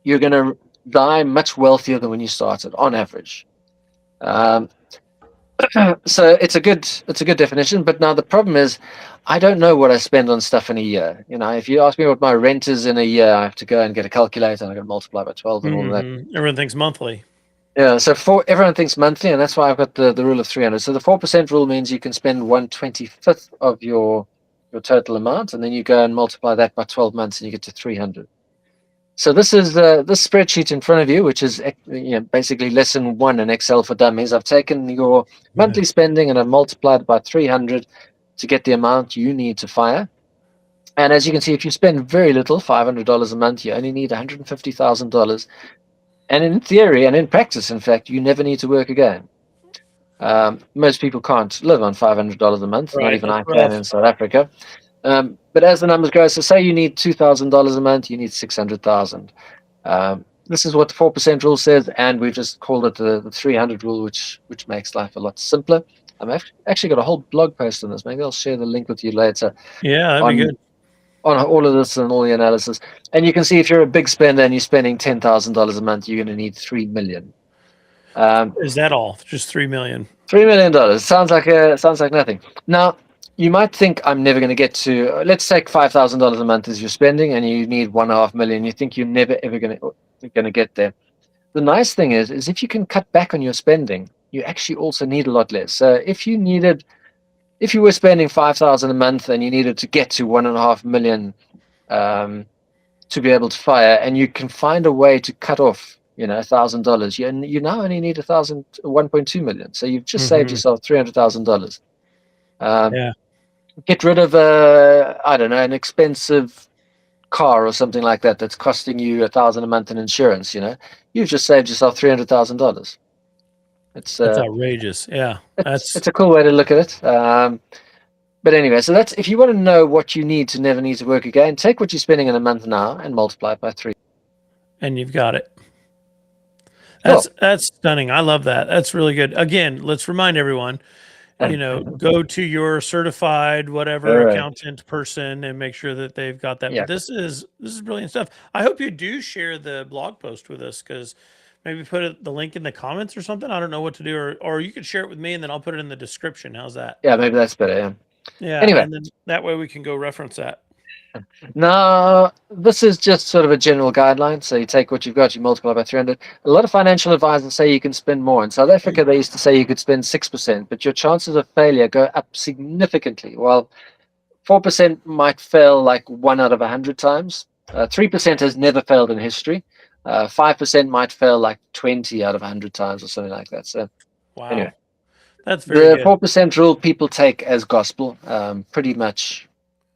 B: you're going to die much wealthier than when you started, on average. Um, so it's a good definition. But now the problem is, I don't know what I spend on stuff in a year. If you ask me what my rent is in a year, I have to go and get a calculator and I got to multiply by 12 and all of that.
A: Everyone thinks monthly.
B: Yeah, so everyone thinks monthly, and that's why I've got the rule of 300. So the 4% rule means you can spend 1/25th of your total amount, and then you go and multiply that by 12 months, and you get to 300. So this is this spreadsheet in front of you, which is basically lesson one in Excel for Dummies. I've taken your
A: Yeah.
B: monthly spending and I've multiplied it by 300 to get the amount you need to fire. And as you can see, if you spend very little, $500 a month, you only need $150,000. And in theory and in practice, in fact, you never need to work again. Most people can't live on $500 a month. Not
A: Right.
B: even
A: That's
B: I can
A: rough.
B: in South Africa. But as the numbers go, so say you need $2,000 a month, you need 600,000. This is what the 4% rule says, and we've just called it the 300 rule, which makes life a lot simpler. Actually got a whole blog post on this. Maybe I'll share the link with you later
A: Yeah, that'd be
B: on
A: good.
B: all of this and all the analysis. And you can see if you're a big spender and you're spending $10,000 a month, you're going to need 3 million.
A: Is that all? Just 3 million?
B: $3 million sounds like nothing. Now, you might think I'm never going to get to. Let's take $5,000 a month as you're spending, and you need 1.5 million. You think you're never ever going to get there. The nice thing is if you can cut back on your spending, you actually also need a lot less. So if you were spending 5,000 a month and you needed to get to 1.5 million um, to be able to fire, and you can find a way to cut off, $1,000, you now only need 1.2 million. So you've just saved
A: Hmm.
B: yourself $300,000. Um,
A: Yeah,
B: get rid of I don't know, an expensive car or something like that that's costing you 1,000 a month in insurance. You've just saved yourself $300,000. It's
A: that's outrageous. Yeah,
B: it's a cool way to look at it. But anyway, so that's if you want to know what you need to never need to work again, take what you're spending in a month now and multiply it by 3.
A: and you've got it.
B: Cool.
A: That's stunning. I love that. That's really good. Again, let's remind everyone, go to your certified
B: All
A: whatever
B: right.
A: accountant person and make sure that they've got that. But
B: Yeah.
A: this is brilliant stuff. I hope you do share the blog post with us, because maybe put the link in the comments or something. I don't know what to do, or you could share it with me and then I'll put it in the description. How's that?
B: Yeah, maybe that's better. Yeah.
A: Yeah,
B: Anyway,
A: and then that way we can go reference that.
B: now this is just sort of a general guideline. So you take what you've got, you multiply by 300. A lot of financial advisors say you can spend more. In South Africa, they used to say you could spend 6%, but your chances of failure go up significantly. Well, 4% might fail like 1 out of 100 times. 3% has never failed in history. 5% might fail like 20 out of 100 times or something like that. So anyway,
A: Wow, that's very
B: the
A: good.
B: 4% rule people take as gospel pretty much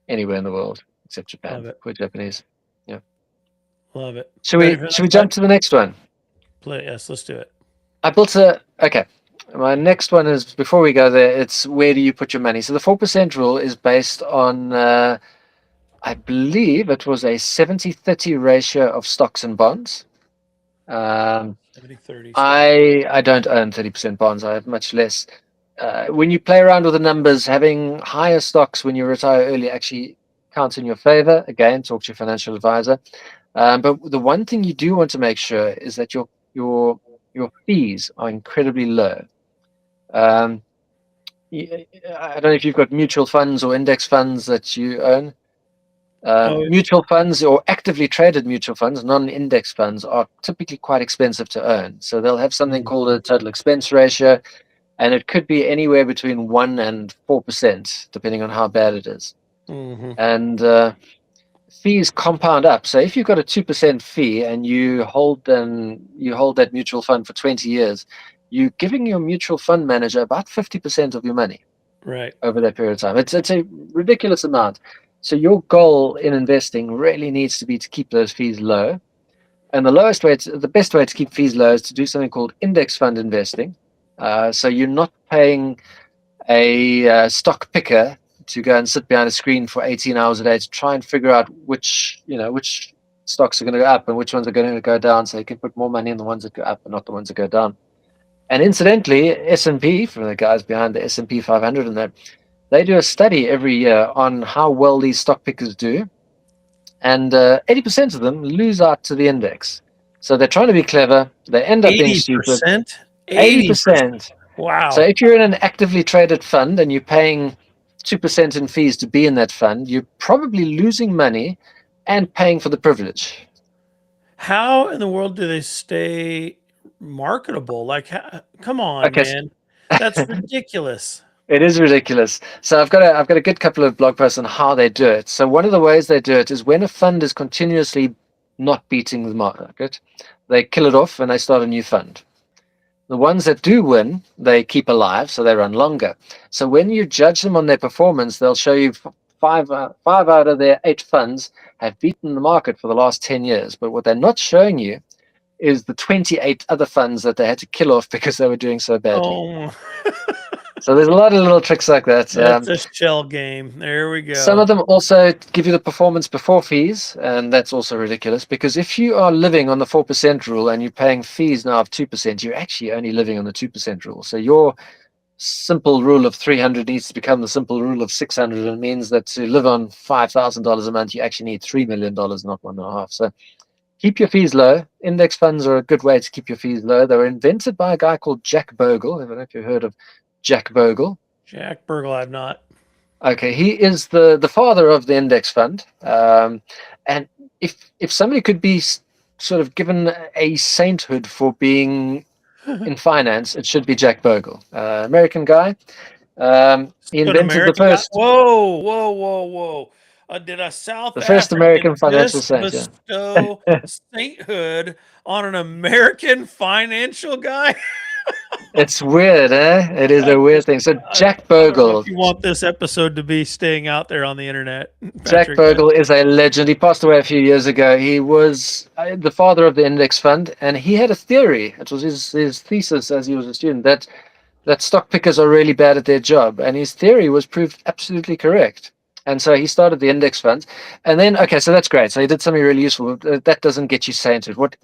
B: anywhere in the world except
A: Love
B: Japan.
A: it.
B: We're Japanese. Yeah.
A: Love it.
B: Should
A: Ready
B: we
A: for the
B: should we
A: next bet?
B: jump to the next one?
A: Play. Yes, let's do it.
B: I built a okay. My next one is before we go there. It's where do you put your money? So the 4% rule is based on I believe it was a 70-30 ratio of stocks and bonds. Um,
A: 70-30 stock.
B: I don't own 30% bonds. I have much less. When you play around with the numbers, having higher stocks when you retire early actually counts in your favor. Again, talk to your financial advisor. But the one thing you do want to make sure is that your fees are incredibly low. Um, I don't know if you've got mutual funds or index funds that you own.
A: Oh,
B: Mutual funds or actively traded mutual funds, non-index funds, are typically quite expensive to earn. So they'll have something called a total expense ratio, and it could be anywhere between 1 and 4%, depending on how bad it is.
A: mm-hmm.
B: And fees compound up. So if you've got a 2% fee and you hold that mutual fund for 20 years, you're giving your mutual fund manager about 50% of your money
A: Right.
B: over that period of time. It's a ridiculous amount. So your goal in investing really needs to be to keep those fees low. And the best way to keep fees low is to do something called index fund investing. So you're not paying a stock picker to go and sit behind a screen for 18 hours a day to try and figure out which stocks are going to go up and which ones are going to go down, so you can put more money in the ones that go up and not the ones that go down. And incidentally, S&P, for the guys behind the S&P 500 and that, they do a study every year on how well these stock pickers do, and 80% of them lose out to the index. So they're trying to be clever. They end up being stupid.
A: 80%. 80%.
B: 80%. So
A: Wow.
B: if you're in an actively traded fund and you're paying 2% in fees to be in that fund, you're probably losing money and paying for the privilege.
A: How in the world do they stay marketable? Like, come on,
B: Okay,
A: man. That's ridiculous.
B: it is ridiculous. So I've got a good couple of blog posts on how they do it. So one of the ways they do it is when a fund is continuously not beating the market, they kill it off and they start a new fund. The ones that do win, they keep alive, so they run longer. So when you judge them on their performance, they'll show you five out of their 8 funds have beaten the market for the last 10 years. But what they're not showing you is the 28 other funds that they had to kill off because they were doing so badly.
A: Oh,
B: So there's a lot of little tricks like that.
A: it's a shell game. There we
B: Some
A: go.
B: of them also give you the performance before fees, and that's also ridiculous because if you are living on the 4% rule and you're paying fees now of 2%, you're actually only living on the 2% rule. So your simple rule of 300 needs to become the simple rule of 600, and it means that to live on $5,000 a month, you actually need $3 million, not 1.5. So keep your fees low. Index funds are a good way to keep your fees low. They were invented by a guy called Jack Bogle. I don't know if you've heard of Jack Bogle.
A: Jack Burgle, I've not.
B: Okay, he is the father of the index fund. And if somebody could be sort of given a sainthood for being in finance, it should be Jack Bogle, American guy. He
A: An
B: invented
A: American guy. Whoa, whoa, whoa, whoa. Did a South
B: the first
A: African
B: American financial
A: just
B: saint.
A: bestow
B: Yeah.
A: sainthood on an American financial guy?
B: It's weird, eh? It is
A: I
B: a weird
A: just,
B: thing. So
A: I,
B: Jack
A: I don't know if
B: Bogle,
A: you want this episode to be staying out there on the internet,
B: Jack
A: Patrick.
B: Bogle is a legend. He passed away a few years ago. He was the father of the index fund, and he had a theory. It was his thesis as he was a student that stock pickers are really bad at their job, and his theory was proved absolutely correct. And so he started the index funds, and then okay, so that's great. So he did something really useful. That doesn't get you sainted. What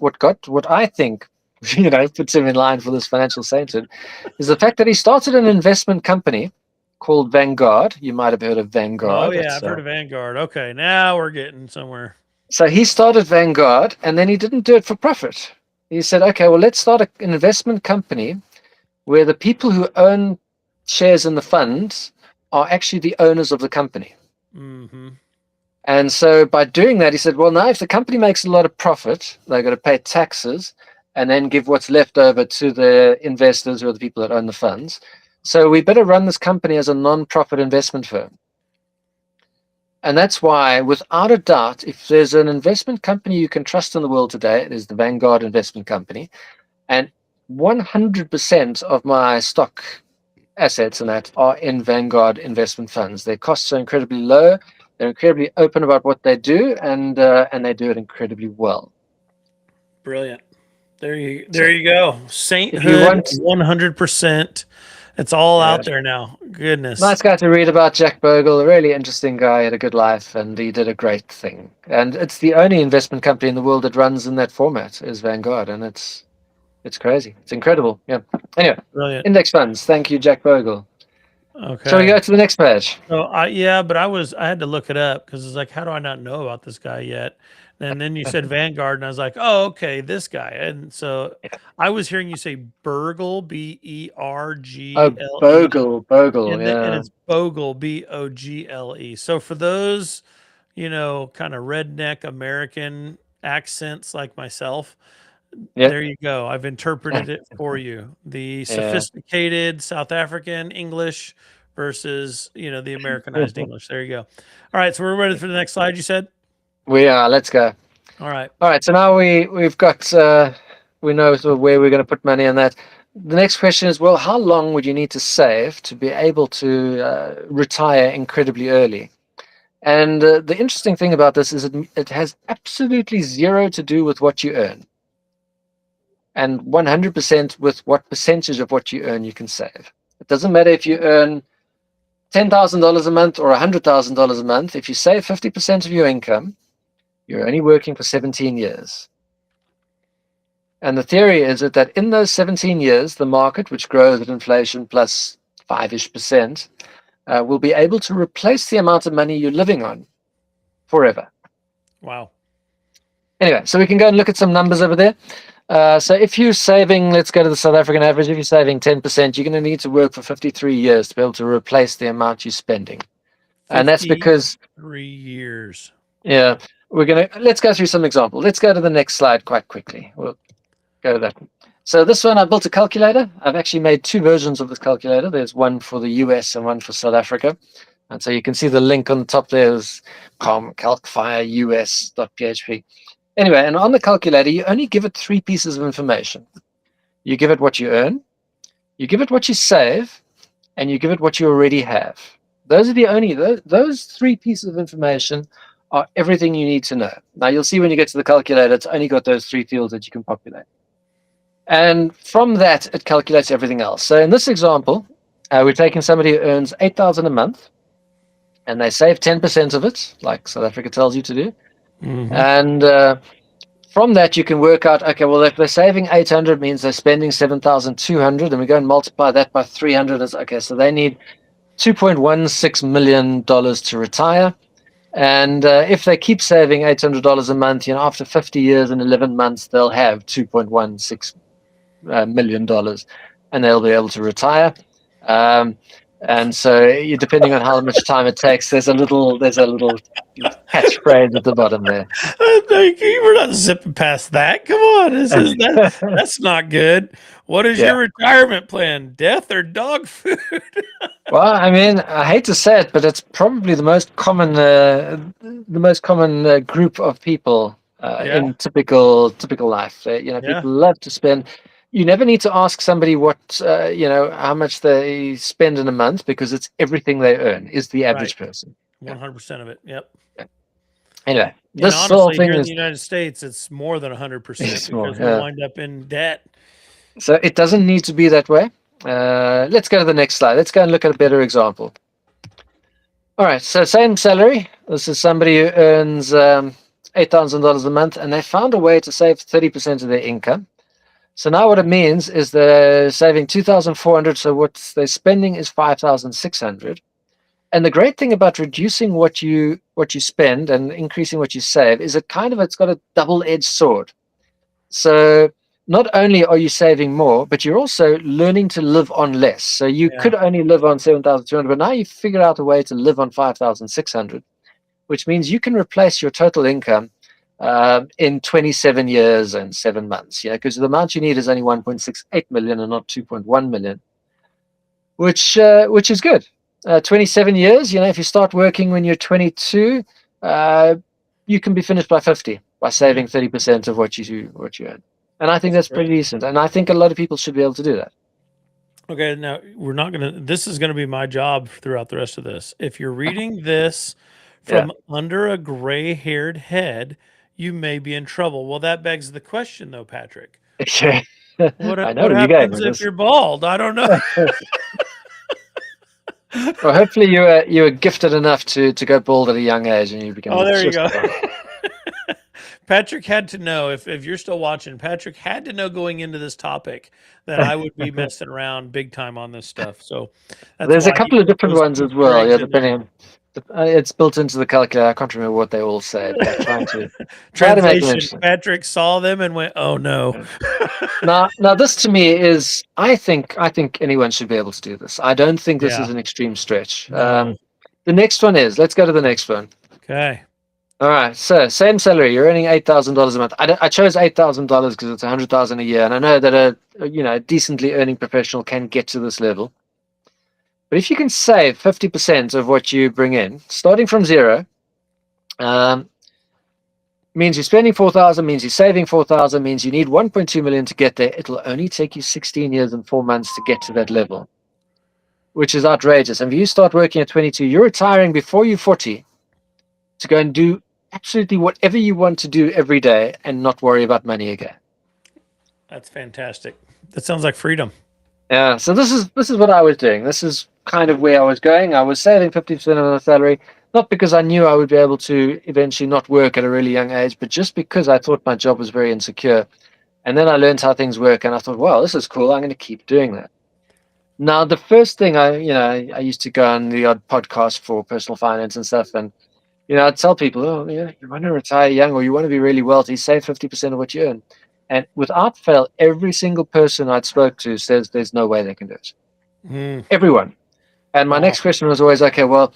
B: I think, puts him in line for this financial sainthood, is the fact that he started an investment company called Vanguard. You might have heard of
A: Oh
B: Vanguard.
A: yeah,
B: It's
A: I've heard of Vanguard. Okay, now we're getting somewhere.
B: So he started Vanguard, and then he didn't do it for profit. He said, okay, well, let's start an investment company where the people who own shares in the funds are actually the owners of the company.
A: Mm-hmm.
B: And so by doing that, he said, well, now if the company makes a lot of profit, they're going to pay taxes and then give what's left over to the investors or the people that own the funds. So we better run this company as a non-profit investment firm. And that's why, without a doubt, if there's an investment company you can trust in the world today, it is the Vanguard Investment Company. And 100% of my stock assets and that are in Vanguard investment funds. Their costs are incredibly low. They're incredibly open about what they do, and they do it incredibly well.
A: Brilliant. There
B: So
A: you go.
B: if you
A: Sainthood,
B: want,
A: 100%. It's all
B: yeah,
A: out there now. Goodness.
B: nice guy to read about, Jack Bogle, a really interesting guy, had a good life, and he did a great thing. And it's the only investment company in the world that runs in that format is Vanguard, and it's crazy. It's incredible. Yeah. Anyway,
A: Brilliant.
B: index funds. Thank you, Jack Bogle. Shall we
A: Okay.
B: go to the next page?
A: So but I had to look it up because it's like, how do I not know about this guy yet? And then you said Vanguard, and I was like, oh, okay, this guy. And so I was hearing you say Burgle,
B: Oh,
A: Bergle,
B: Bogle.
A: and
B: Yeah.
A: it's Bogle, Bogle. So for those, kind of redneck American accents like myself,
B: Yeah.
A: there you go. I've interpreted it for you. The
B: Yeah.
A: sophisticated South African English versus, the Americanized English. There you go. All right, so we're ready for the next slide, you said?
B: We are. Let's go.
A: All right.
B: All right. So now we've got we know sort of where we're going to put money on that. The next question is, well, how long would you need to save to be able to retire incredibly early? And the interesting thing about this is it has absolutely zero to do with what you earn, and 100% with what percentage of what you earn you can save. It doesn't matter if you earn $10,000 a month or $100,000 a month. If you save 50% of your income, you're only working for 17 years. And the theory is that in those 17 years, the market, which grows at inflation plus 5-ish%, will be able to replace the amount of money you're living on forever.
A: Wow.
B: Anyway, so we can go and look at some numbers over there. So if you're saving, let's go to the South African average. If you're saving 10%, you're going to need to work for 53 years to be able to replace the amount you're spending. And that's because
A: 3 years.
B: Yeah, let's go through some examples. Let's go to the next slide quite quickly. We'll go to that. So this one, I built a calculator. I've actually made two versions of this calculator. There's one for the US and one for South Africa. And so you can see the link on the top there is calcfireus.php. Anyway, and on the calculator, you only give it three pieces of information. You give it what you earn, you give it what you save, and you give it what you already have. Those are the only, those three pieces of information are everything you need to know. Now you'll see when you get to the calculator, it's only got those three fields that you can populate. And from that, it calculates everything else. So in this example, we're taking somebody who earns $8,000 a month, and they save 10% of it, like South Africa tells you to do.
A: Mm-hmm.
B: And from that, you can work out, okay, well, if they're saving 800 means they're spending 7,200, and we go and multiply that by 300. Okay, so they need $2.16 million to retire. And if they keep saving $800 a month, after 50 years and 11 months, they'll have $2.16 million dollars, and they'll be able to retire. Um, and so, depending on how much time it takes, there's a little catchphrase at the bottom there.
A: We're not zipping past that. Come on, that's not good. What is
B: Yeah.
A: your retirement plan? Death or dog food?
B: Well, I mean, I hate to say it, but it's probably the most common group of people
A: Yeah,
B: in typical life.
A: yeah,
B: People love to spend. You never need to ask somebody how much they spend in a month, because it's everything they earn is the
A: right.
B: average person. Yeah.
A: 100% of it. Yep.
B: Yeah. Anyway,
A: And
B: this whole
A: honestly,
B: thing
A: here in the
B: is
A: United States, it's more than 100%
B: small.
A: because we
B: Yeah.
A: wind up in debt.
B: So it doesn't need to be that way. Let's go to the next slide. Let's go and look at a better example. All right, so same salary. This is somebody who earns $8,000 a month, and they found a way to save 30% of their income. So now what it means is they're saving 2,400. So what they're spending is 5,600. And the great thing about reducing what you spend and increasing what you save is it's got a double-edged sword. So not only are you saving more, but you're also learning to live on less. So you
A: Yeah,
B: could only live on 7,200, but now you figure out a way to live on 5,600, which means you can replace your total income in 27 years and 7 months. Because the amount you need is only 1.68 million and not 2.1 million, which is good. 27 years. If you start working when you're 22, you can be finished by 50 by
A: yeah,
B: saving 30% of what you earn. And I think
A: that's
B: that's
A: great.
B: pretty decent. And I think a lot of people should be able to do that.
A: Okay, now we're not gonna. This is gonna be my job throughout the rest of this. If you're reading this
B: Yeah.
A: from under a gray-haired head, you may be in trouble. Well, that begs the question, though, Patrick.
B: Yeah. I know
A: What
B: where you're going
A: happens
B: with
A: if
B: this.
A: you're bald? I don't know.
B: Well, hopefully you were gifted enough to go bald at a young age, and you can
A: Oh,
B: look
A: there you
B: just
A: go.
B: fine.
A: Patrick had to know if you're still watching. Patrick had to know going into this topic that I would be messing around big time on this stuff. So that's
B: There's a
A: why he
B: couple of
A: put
B: different
A: those
B: ones as
A: Easter
B: well.
A: eggs
B: Yeah,
A: in there.
B: depending on. It's built into the calculator. I can't remember what they all say, but try to make them
A: Translation:
B: interesting.
A: Patrick saw them and went, "Oh no."
B: Yeah. Now, this to me is, I think anyone should be able to do this. I don't think this
A: Yeah.
B: is an extreme stretch.
A: No.
B: The next one is, let's go to the next one.
A: Okay.
B: All right, so same salary, you're earning $8,000 a month. I chose $8,000 because it's 100,000 a year, and I know that a decently earning professional can get to this level. But if you can save 50% of what you bring in, starting from zero, um, means you're spending 4,000, means you're saving 4,000, means you need 1.2 million to get there. It'll only take you 16 years and 4 months to get to that level, which is outrageous. And if you start working at 22, you're retiring before you're 40 to go and do absolutely whatever you want to do every day and not worry about money again.
A: That's fantastic. That sounds like freedom.
B: Yeah, so this is what I was doing. This is kind of where I was going. I was saving 50% of my salary, not because I knew I would be able to eventually not work at a really young age, but just because I thought my job was very insecure. And then I learned how things work, and I thought, wow, this is cool. I'm going to keep doing that. Now, the first thing I used to go on the odd podcast for personal finance and stuff, and I'd tell people, oh, yeah, you want to retire young or you want to be really wealthy, save 50% of what you earn. And without fail, every single person I'd spoke to says there's no way they can do it.
A: Mm,
B: Everyone. And my
A: wow.
B: next question was always, okay, well,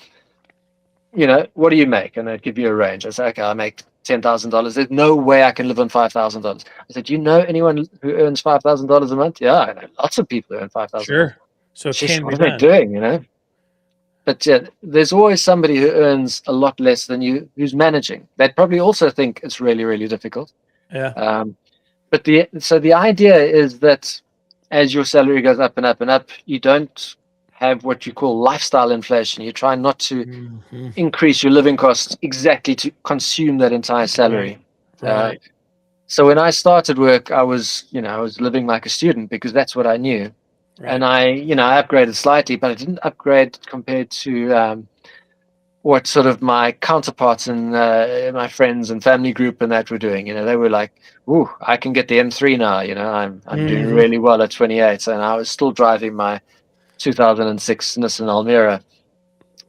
B: what do you make? And they'd give you a range. I said, okay, I make $10,000. There's no way I can live on $5,000. I said, do you know anyone who earns $5,000 a month? Yeah, I know lots of people who earn $5,000.
A: Sure. So it
B: Jeez,
A: can
B: what
A: be
B: are they
A: done.
B: doing? But yeah, there's always somebody who earns a lot less than you who's managing. They'd probably also think it's really, really difficult.
A: Yeah.
B: But the idea is that as your salary goes up and up and up, you don't have what you call lifestyle inflation. You try not to
A: Hmm.
B: increase your living costs exactly to consume that entire
A: Right.
B: salary. Uh,
A: Right.
B: so when I started work, I was living like a student because that's what I knew. And
A: Right.
B: I upgraded slightly, but I didn't upgrade compared to what sort of my counterparts in my friends and family group and that were doing. They were like, "Ooh, I can get the M3 now." I'm doing
A: Mhm.
B: really well at 28, and I was still driving my 2006 Nissan Almera.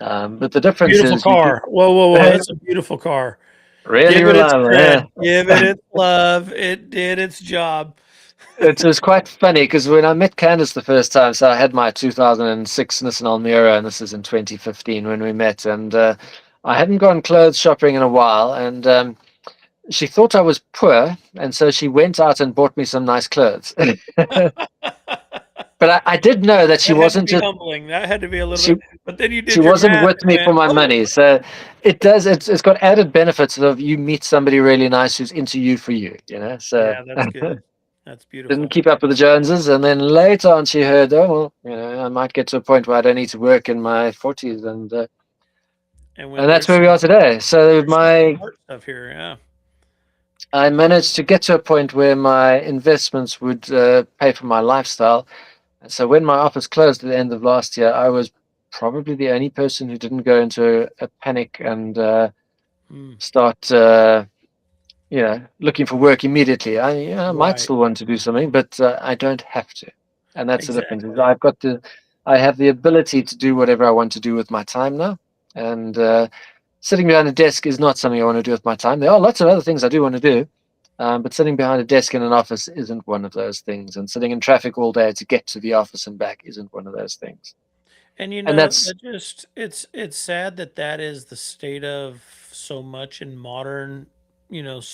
B: But the difference
A: Beautiful
B: is you do
A: car. Whoa, whoa, whoa, that's a beautiful car.
B: really
A: Give it its
B: reliable.
A: cred, give it
B: Yeah.
A: its love, it did its job.
B: It was quite funny because when I met Candace the first time, so I had my 2006 Nissan Almera, and this is in 2015 when we met, and I hadn't gone clothes shopping in a while, and she thought I was poor, and so she went out and bought me some nice clothes. But I did know that she
A: That had to
B: wasn't
A: be
B: just
A: humbling, that had to be a little
B: she
A: bit but then you
B: she
A: did your
B: wasn't
A: math
B: with
A: and
B: me for
A: went,
B: my
A: "Oh."
B: money. So it's got added benefits of you meet somebody really nice who's into you for you. So
A: Yeah, that's good. That's
B: didn't
A: beautiful.
B: keep up with the Joneses, and then later on she heard, oh well, I might get to a point where I don't need to work in my 40s,
A: And
B: and
A: when
B: that's where we are today. So
A: there's some
B: my
A: smart stuff here, yeah.
B: I managed to get to a point where my investments would pay for my lifestyle. And so when my office closed at the end of last year, I was probably the only person who didn't go into a panic and
A: Mm,
B: start looking for work immediately. I might
A: right,
B: still want to do something, but I don't have to. And that's the difference. Is
A: exactly.
B: I have the ability to do whatever I want to do with my time now. And sitting behind a desk is not something I want to do with my time. There are lots of other things I do want to do, but sitting behind a desk in an office isn't one of those things. And sitting in traffic all day to get to the office and back isn't one of those things.
A: And
B: And that's
A: that just it's sad that that is the state of so much in modern,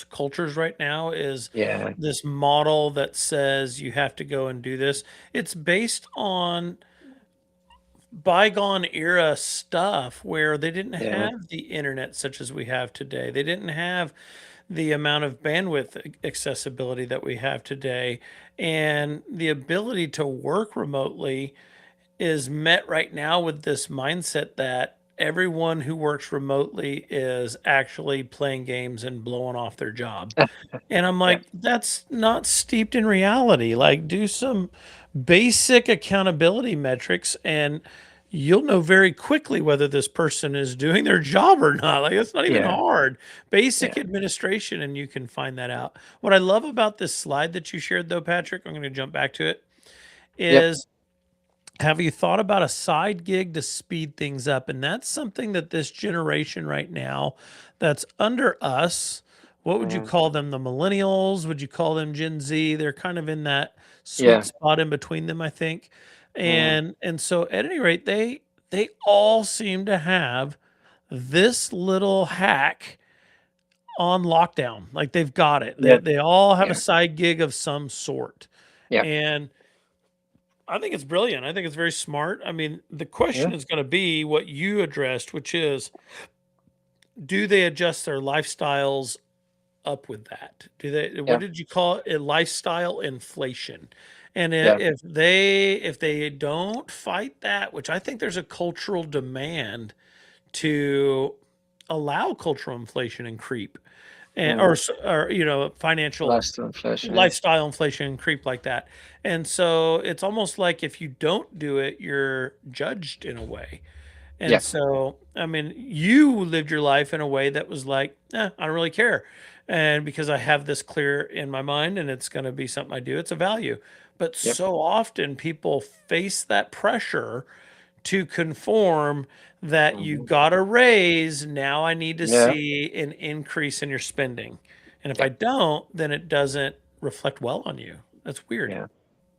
A: cultures right now is
B: yeah,
A: this model that says you have to go and do this. It's based on bygone era stuff where they didn't
B: yeah,
A: have the internet such as we have today. They didn't have the amount of bandwidth accessibility that we have today and the ability to work remotely is met right now with this mindset that everyone who works remotely is actually playing games and blowing off their job. And I'm
B: yeah,
A: like, that's not steeped in reality. Like, do some basic accountability metrics and you'll know very quickly whether this person is doing their job or not. Like, it's not even
B: yeah,
A: hard. Basic
B: yeah,
A: administration, and you can find that out. What I love about this slide that you shared, though, Patrick, I'm going to jump back to it,
B: yep,
A: is have you thought about a side gig to speed things up? And that's something that this generation right now that's under us, what would you
B: mm,
A: call them? The millennials? Would you call them Gen Z? They're kind of in that sweet
B: yeah,
A: spot in between them, I think.
B: mm,
A: And so at any rate, they all seem to have this little hack on lockdown. Like they've got it. They
B: yep,
A: they all have a
B: yeah,
A: side gig of some sort.
B: yeah,
A: And I think it's brilliant. I think it's very smart. I mean, the question
B: yeah,
A: is going to be what you addressed, which is do they adjust their lifestyles up with that? Do they, what
B: yeah,
A: did you call it? Lifestyle inflation. And
B: yeah,
A: if they don't fight that, which I think there's a cultural demand to allow cultural inflation and creep and
B: mm.
A: or financial
B: Lifestyle inflation, yeah,
A: lifestyle inflation and creep like that. And so it's almost like if you don't do it, you're judged in a way. And
B: yeah,
A: so, I mean, you lived your life in a way that was like, I don't really care. And because I have this clear in my mind and it's going to be something I do, it's a value. But
B: yep,
A: so often people face that pressure to conform that you
B: mhm,
A: got a raise. Now I need to
B: yeah,
A: see an increase in your spending. And if
B: yeah,
A: I don't, then it doesn't reflect well on you. That's weird.
B: yeah.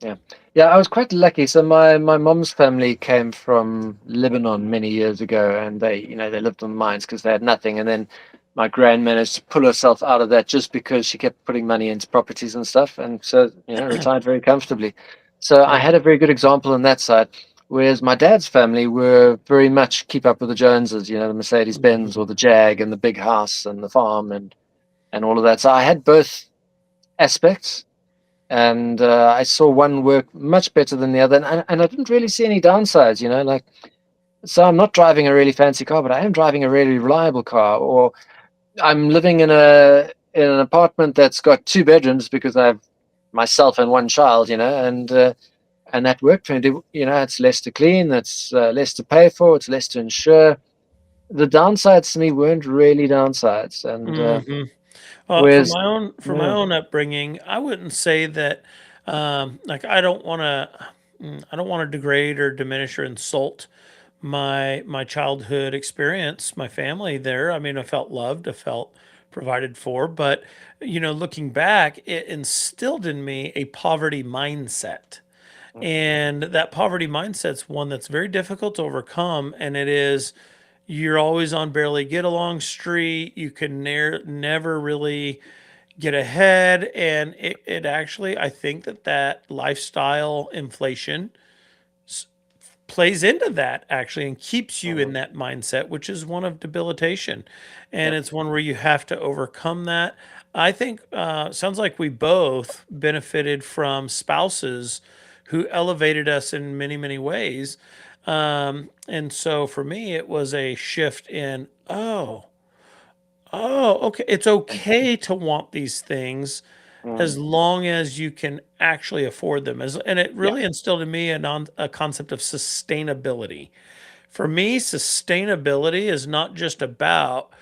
B: Yeah, yeah, I was quite lucky. So my mom's family came from Lebanon many years ago, and they lived on mines because they had nothing. And then my grand managed to pull herself out of that just because she kept putting money into properties and stuff, and so retired very comfortably. So I
A: Yeah.
B: had a very good example on that side. Whereas my dad's family were very much keep up with the Joneses, the Mercedes Benz
A: Mhm.
B: or the Jag and the big house and the farm and all of that. So I had both aspects and I saw one work much better than the other, and I didn't really see any downsides. Like so, I'm not driving a really fancy car, but I am driving a really reliable car, or I'm living in an apartment that's got two bedrooms because I have myself and one child, and that worked for me. It's less to clean, it's less to pay for, it's less to insure. the downsides to me weren't really downsides, and
A: Hmm.
B: whereas
A: For my
B: yeah,
A: own upbringing, I wouldn't say that. Like I don't want to degrade or diminish or insult my childhood experience, my family there. I mean, I felt loved, I felt provided for, but looking back, it instilled in me a poverty mindset. And that poverty mindset's one that's very difficult to overcome, and it is you're always on barely get along street. You can never really get ahead, and it actually, I think that lifestyle inflation plays into that actually and keeps you in
B: mhm,
A: that mindset, which is one of debilitation. And
B: yeah,
A: it's one where you have to overcome that. I think sounds like we both benefited from spouses who elevated us in many, many ways. And so for me, it was a shift in, okay, it's okay to want these things as
B: mm,
A: long as you can actually afford them. And it
B: yeah,
A: really instilled in me a concept of sustainability. For me, sustainability is not just about,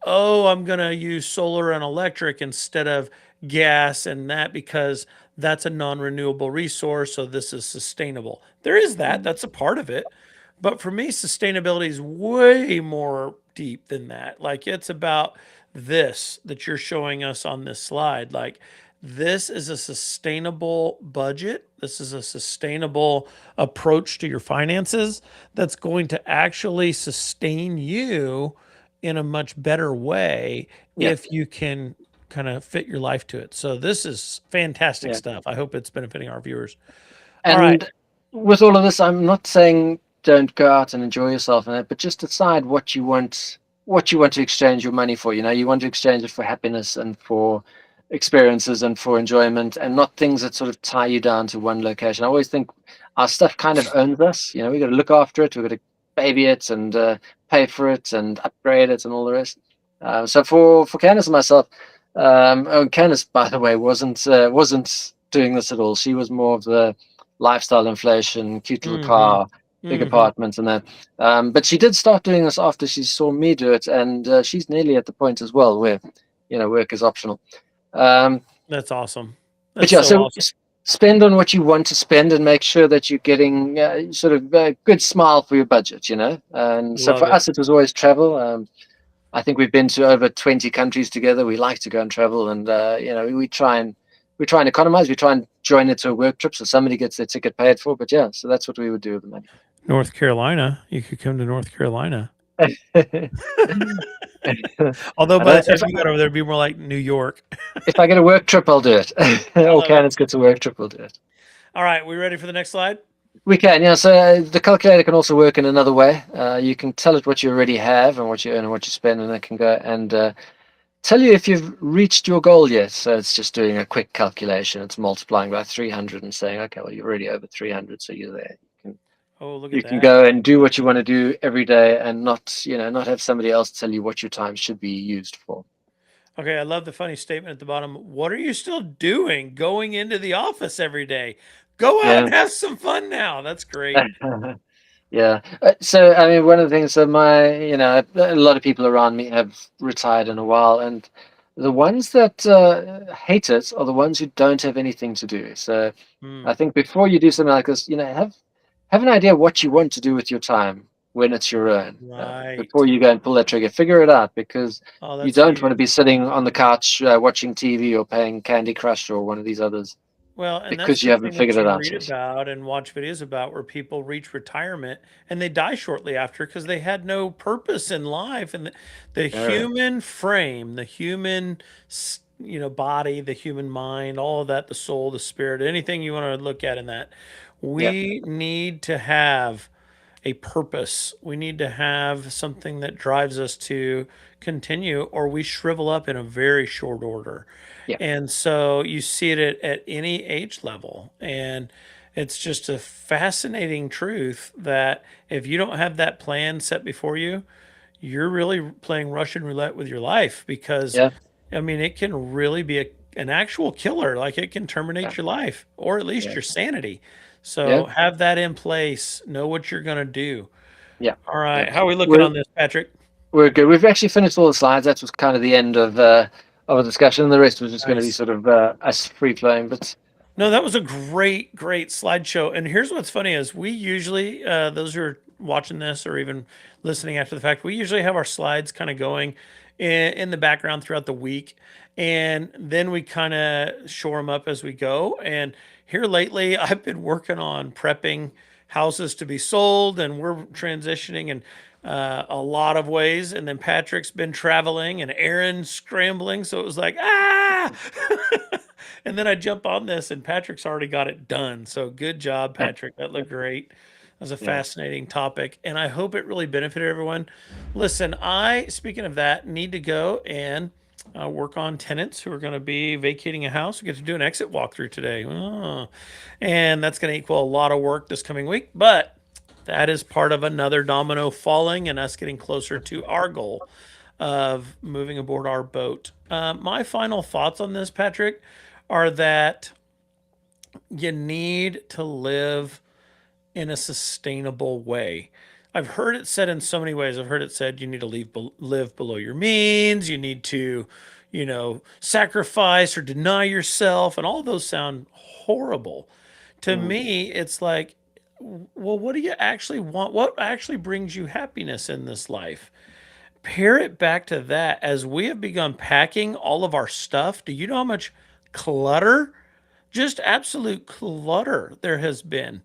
A: oh, I'm going to use solar and electric instead of gas and that because that's a non renewable resource. So this is sustainable. There is that,
B: mm,
A: that's a part of it. But for me, sustainability is way more deep than that. Like it's about this that you're showing us on this slide. Like this is a sustainable budget. This is a sustainable approach to your finances that's going to actually sustain you in a much better way
B: yeah,
A: if you can kind of fit your life to it. So this is fantastic
B: yeah.
A: stuff. I hope it's benefiting our viewers. All right.
B: And with all of this, I'm not saying don't go out and enjoy yourself and that, but just decide what you want to exchange your money for. You know, you want to exchange it for happiness and for experiences and for enjoyment, and not things that sort of tie you down to one location. I always think our stuff kind of owns us. You know, we got to look after it, we got to baby it and pay for it and upgrade it and all the rest. So for Candace and myself, Candace, by the way, wasn't doing this at all. She was more of the lifestyle inflation, cute little
A: Mm-hmm.
B: car, big
A: Mm-hmm.
B: apartments, and that. But she did start doing this after she saw me do it, and she's nearly at the point as well where, work is optional. Um,
A: That's awesome.
B: but
A: That's
B: yeah,
A: so
B: so
A: awesome.
B: spend on what you want to spend, and make sure that you're getting sort of a good smile for your budget. And so
A: Love
B: for
A: it.
B: us, it was always travel. I think we've been to over 20 countries together. We like to go and travel, and we try and economize. We try and join it to a work trip, so somebody gets their ticket paid for. But yeah, so that's what we would do with the money.
A: North Carolina. You could come to North Carolina. Although
B: I
A: by the
B: don't,
A: time you got over there, it'd be more like New York.
B: if I get a work trip, I'll do it.
A: I
B: Or
A: love it.
B: Candice gets a work trip, we'll do it.
A: All right, we ready for the next slide?
B: We can, yeah. So the calculator can also work in another way. You can tell it what you already have and what you earn and what you spend, and it can go and tell you if you've reached your goal yet. So it's just doing a quick calculation. It's multiplying by 300 and saying, okay, well, you're already over 300, so you're there.
A: Oh, look at
B: You can
A: that.
B: go and do what you want to do every day, and not have somebody else tell you what your time should be used for.
A: Okay, I love the funny statement at the bottom. What are you still doing going into the office every day? Go out
B: Yeah.
A: and have some fun now. That's great.
B: Yeah. So, I mean, one of the things that a lot of people around me have retired in a while, and the ones that hate it are the ones who don't have anything to do. So,
A: Hmm.
B: I think before you do something like this, have an idea what you want to do with your time when it's your own. Before
A: Right.
B: you go and pull that trigger, figure it out, because
A: Oh,
B: you
A: that's
B: don't want to be
A: huge.
B: sitting on the couch watching TV or playing Candy Crush or one of these others
A: Well, and that's
B: because you
A: the
B: haven't
A: thing
B: figured
A: that
B: it
A: you
B: out
A: read
B: yet.
A: about and watch videos about where people reach retirement and they die shortly after because they had no purpose in life. And the
B: Yeah.
A: human frame, the human, body, the human mind, all of that, the soul, the spirit, anything you want to look at in that,
B: Yeah.
A: we need to have a purpose. We need to have something that drives us to continue, or we shrivel up in a very short order.
B: Yeah.
A: And so you see it at any age level. And it's just a fascinating truth that if you don't have that plan set before you, you're really playing Russian roulette with your life because,
B: Yeah.
A: I mean, it can really be an actual killer. Like it can
B: Yeah.
A: terminate your life or at least
B: Yeah.
A: your sanity.
B: Yeah.
A: So have that in place. Know what you're going to do.
B: Yeah.
A: All
B: Yeah.
A: right. How are we looking
B: We're
A: on this, Patrick?
B: We're good. We've actually finished all the slides. That was kind of the end of a discussion. The rest was just going to be
A: Nice.
B: sort of us free flowing. But
A: No, that was a great, great slideshow. And here's what's funny is we usually, those who are watching this or even listening after the fact, we usually have our slides kind of going in the background throughout the week. And then we kind of shore them up as we go. And here lately, I've been working on prepping houses to be sold, and we're transitioning in a lot of ways. And then Patrick's been traveling and Aaron's scrambling. So it was like, ah! And then I jump on this, and Patrick's already got it done. So good job, Patrick. That looked great. That was a
B: yeah.
A: fascinating topic, and I hope it really benefited everyone. Listen, speaking of that, need to go and work on tenants who are going to be vacating a house. We get to do an exit walkthrough today. Oh, and that's going to equal a lot of work this coming week, but that is part of another domino falling and us getting closer to our goal of moving aboard our boat. My final thoughts on this, Patrick, are that you need to live in a sustainable way. I've heard it said in so many ways. I've heard it said you need to live below your means, you need to, sacrifice or deny yourself, and all those sound horrible. To
B: Mm,
A: me, it's like, well, what do you actually want? What actually brings you happiness in this life? Pair it back to that. As we have begun packing all of our stuff, do you know how much clutter, just absolute clutter, there has been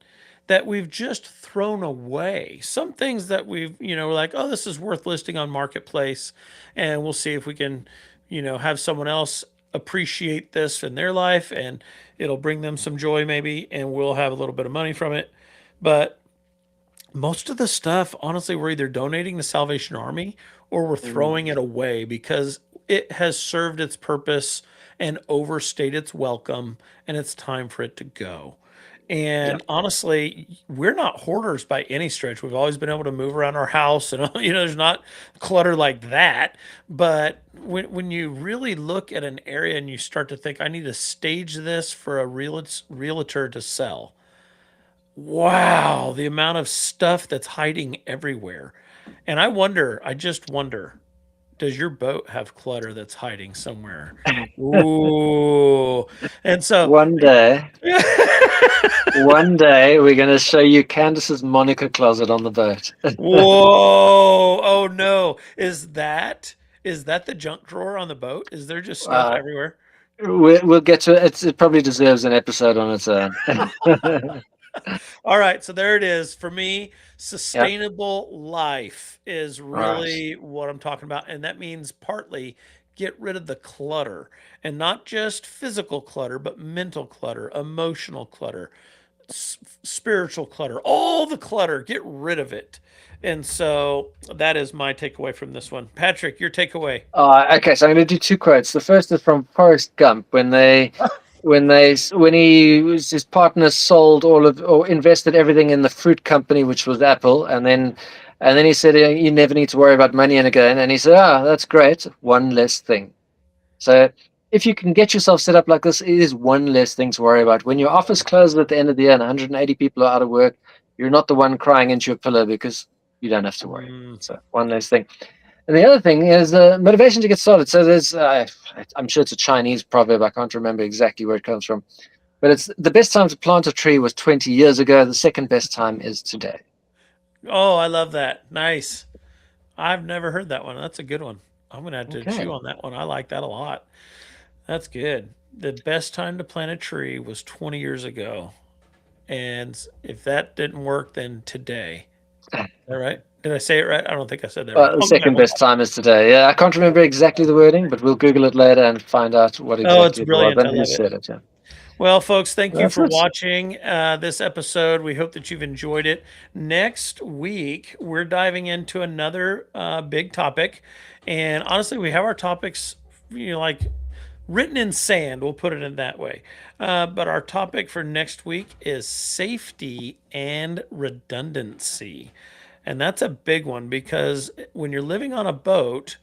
A: that we've just thrown away? Some things that we're like, oh, this is worth listing on Marketplace, and we'll see if we can, have someone else appreciate this in their life, and it'll bring them some joy maybe, and we'll have a little bit of money from it. But most of the stuff, honestly, we're either donating to Salvation Army or we're
B: mm,
A: throwing it away because it has served its purpose and overstayed its welcome, and it's time for it to go.
B: yeah.
A: And honestly, we're not hoarders by any stretch. We've always been able to move around our house, and there's not clutter like that. But when you really look at an area and you start to think, I need to stage this for a realtor to sell. Wow, the amount of stuff that's hiding everywhere. And I just wonder, does your boat have clutter that's hiding somewhere? Ooh. And so,
B: One day, one day, we're going to show you Candace's Monica closet on the boat.
A: whoa, oh no. Is that the junk drawer on the boat? Is there just stuff
B: Uh,
A: everywhere?
B: we'll get to it. It probably deserves an episode on its own.
A: All right, so there it is. For me,
B: Yeah.
A: sustainable life is
B: All right.
A: really what I'm talking about. And that means partly get rid of the clutter, and not just physical clutter, but mental clutter, emotional clutter, spiritual clutter, all the clutter, get rid of it. And so that is my takeaway from this one. Patrick, your takeaway.
B: Okay, so I'm going to do two quotes. The first is from Forrest Gump when his partner sold all of or invested everything in the fruit company, which was Apple, and then he said, you never need to worry about money again. And he said, that's great, one less thing. So if you can get yourself set up like this, it is one less thing to worry about. When your office closes at the end of the year and 180 people are out of work, you're not the one crying into your pillow because you don't have to worry.
A: Mm,
B: So one less thing. And the other thing is motivation to get started. So I'm sure it's a Chinese proverb. I can't remember exactly where it comes from, but it's the best time to plant a tree was 20 years ago. The second best time is today.
A: oh, I love that. Nice. I've never heard that one. That's a good one. I'm going to have to
B: Okay.
A: chew on that one. I like that a lot. That's good. The best time to plant a tree was 20 years ago. And if that didn't work, then today. Is that right? Did I say it right? I don't think I said that
B: The
A: wrong.
B: second best time is today. Yeah, I can't remember exactly the wording, but we'll Google it later and find out what
A: Oh, it's
B: exactly it was
A: brilliant. I
B: and who
A: love it.
B: said it. Yeah.
A: Well, folks, thank you
B: That's
A: for
B: it.
A: watching this episode. We hope that you've enjoyed it. Next week, we're diving into another big topic. And honestly, we have our topics, like written in sand. We'll put it in that way. But our topic for next week is safety and redundancy. And that's a big one because when you're living on a boat,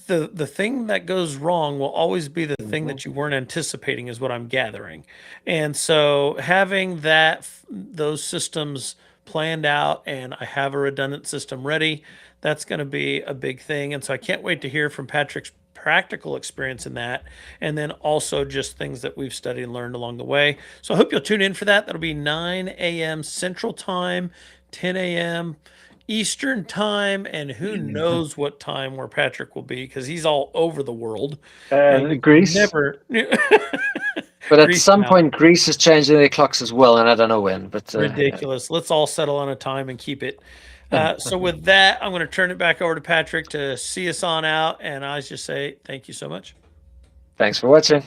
A: the thing that goes wrong will always be the thing
B: Mhm.
A: that you weren't anticipating, is what I'm gathering. And so having those systems planned out and I have a redundant system ready. That's going to be a big thing. And so I can't wait to hear from Patrick's practical experience in that. And then also just things that we've studied and learned along the way. So I hope you'll tune in for that. That'll be 9 a.m. Central Time, 10 a.m. Eastern Time, and who knows what time where Patrick will be because he's all over the world. You
B: Greece.
A: never
B: But at
A: Greece
B: some
A: now.
B: point, Greece is changing their clocks as well, and I don't know when. But yeah.
A: Ridiculous. Let's all settle on a time and keep it. So with that, I'm going to turn it back over to Patrick to see us on out, and I just say thank you so much.
B: Thanks for watching.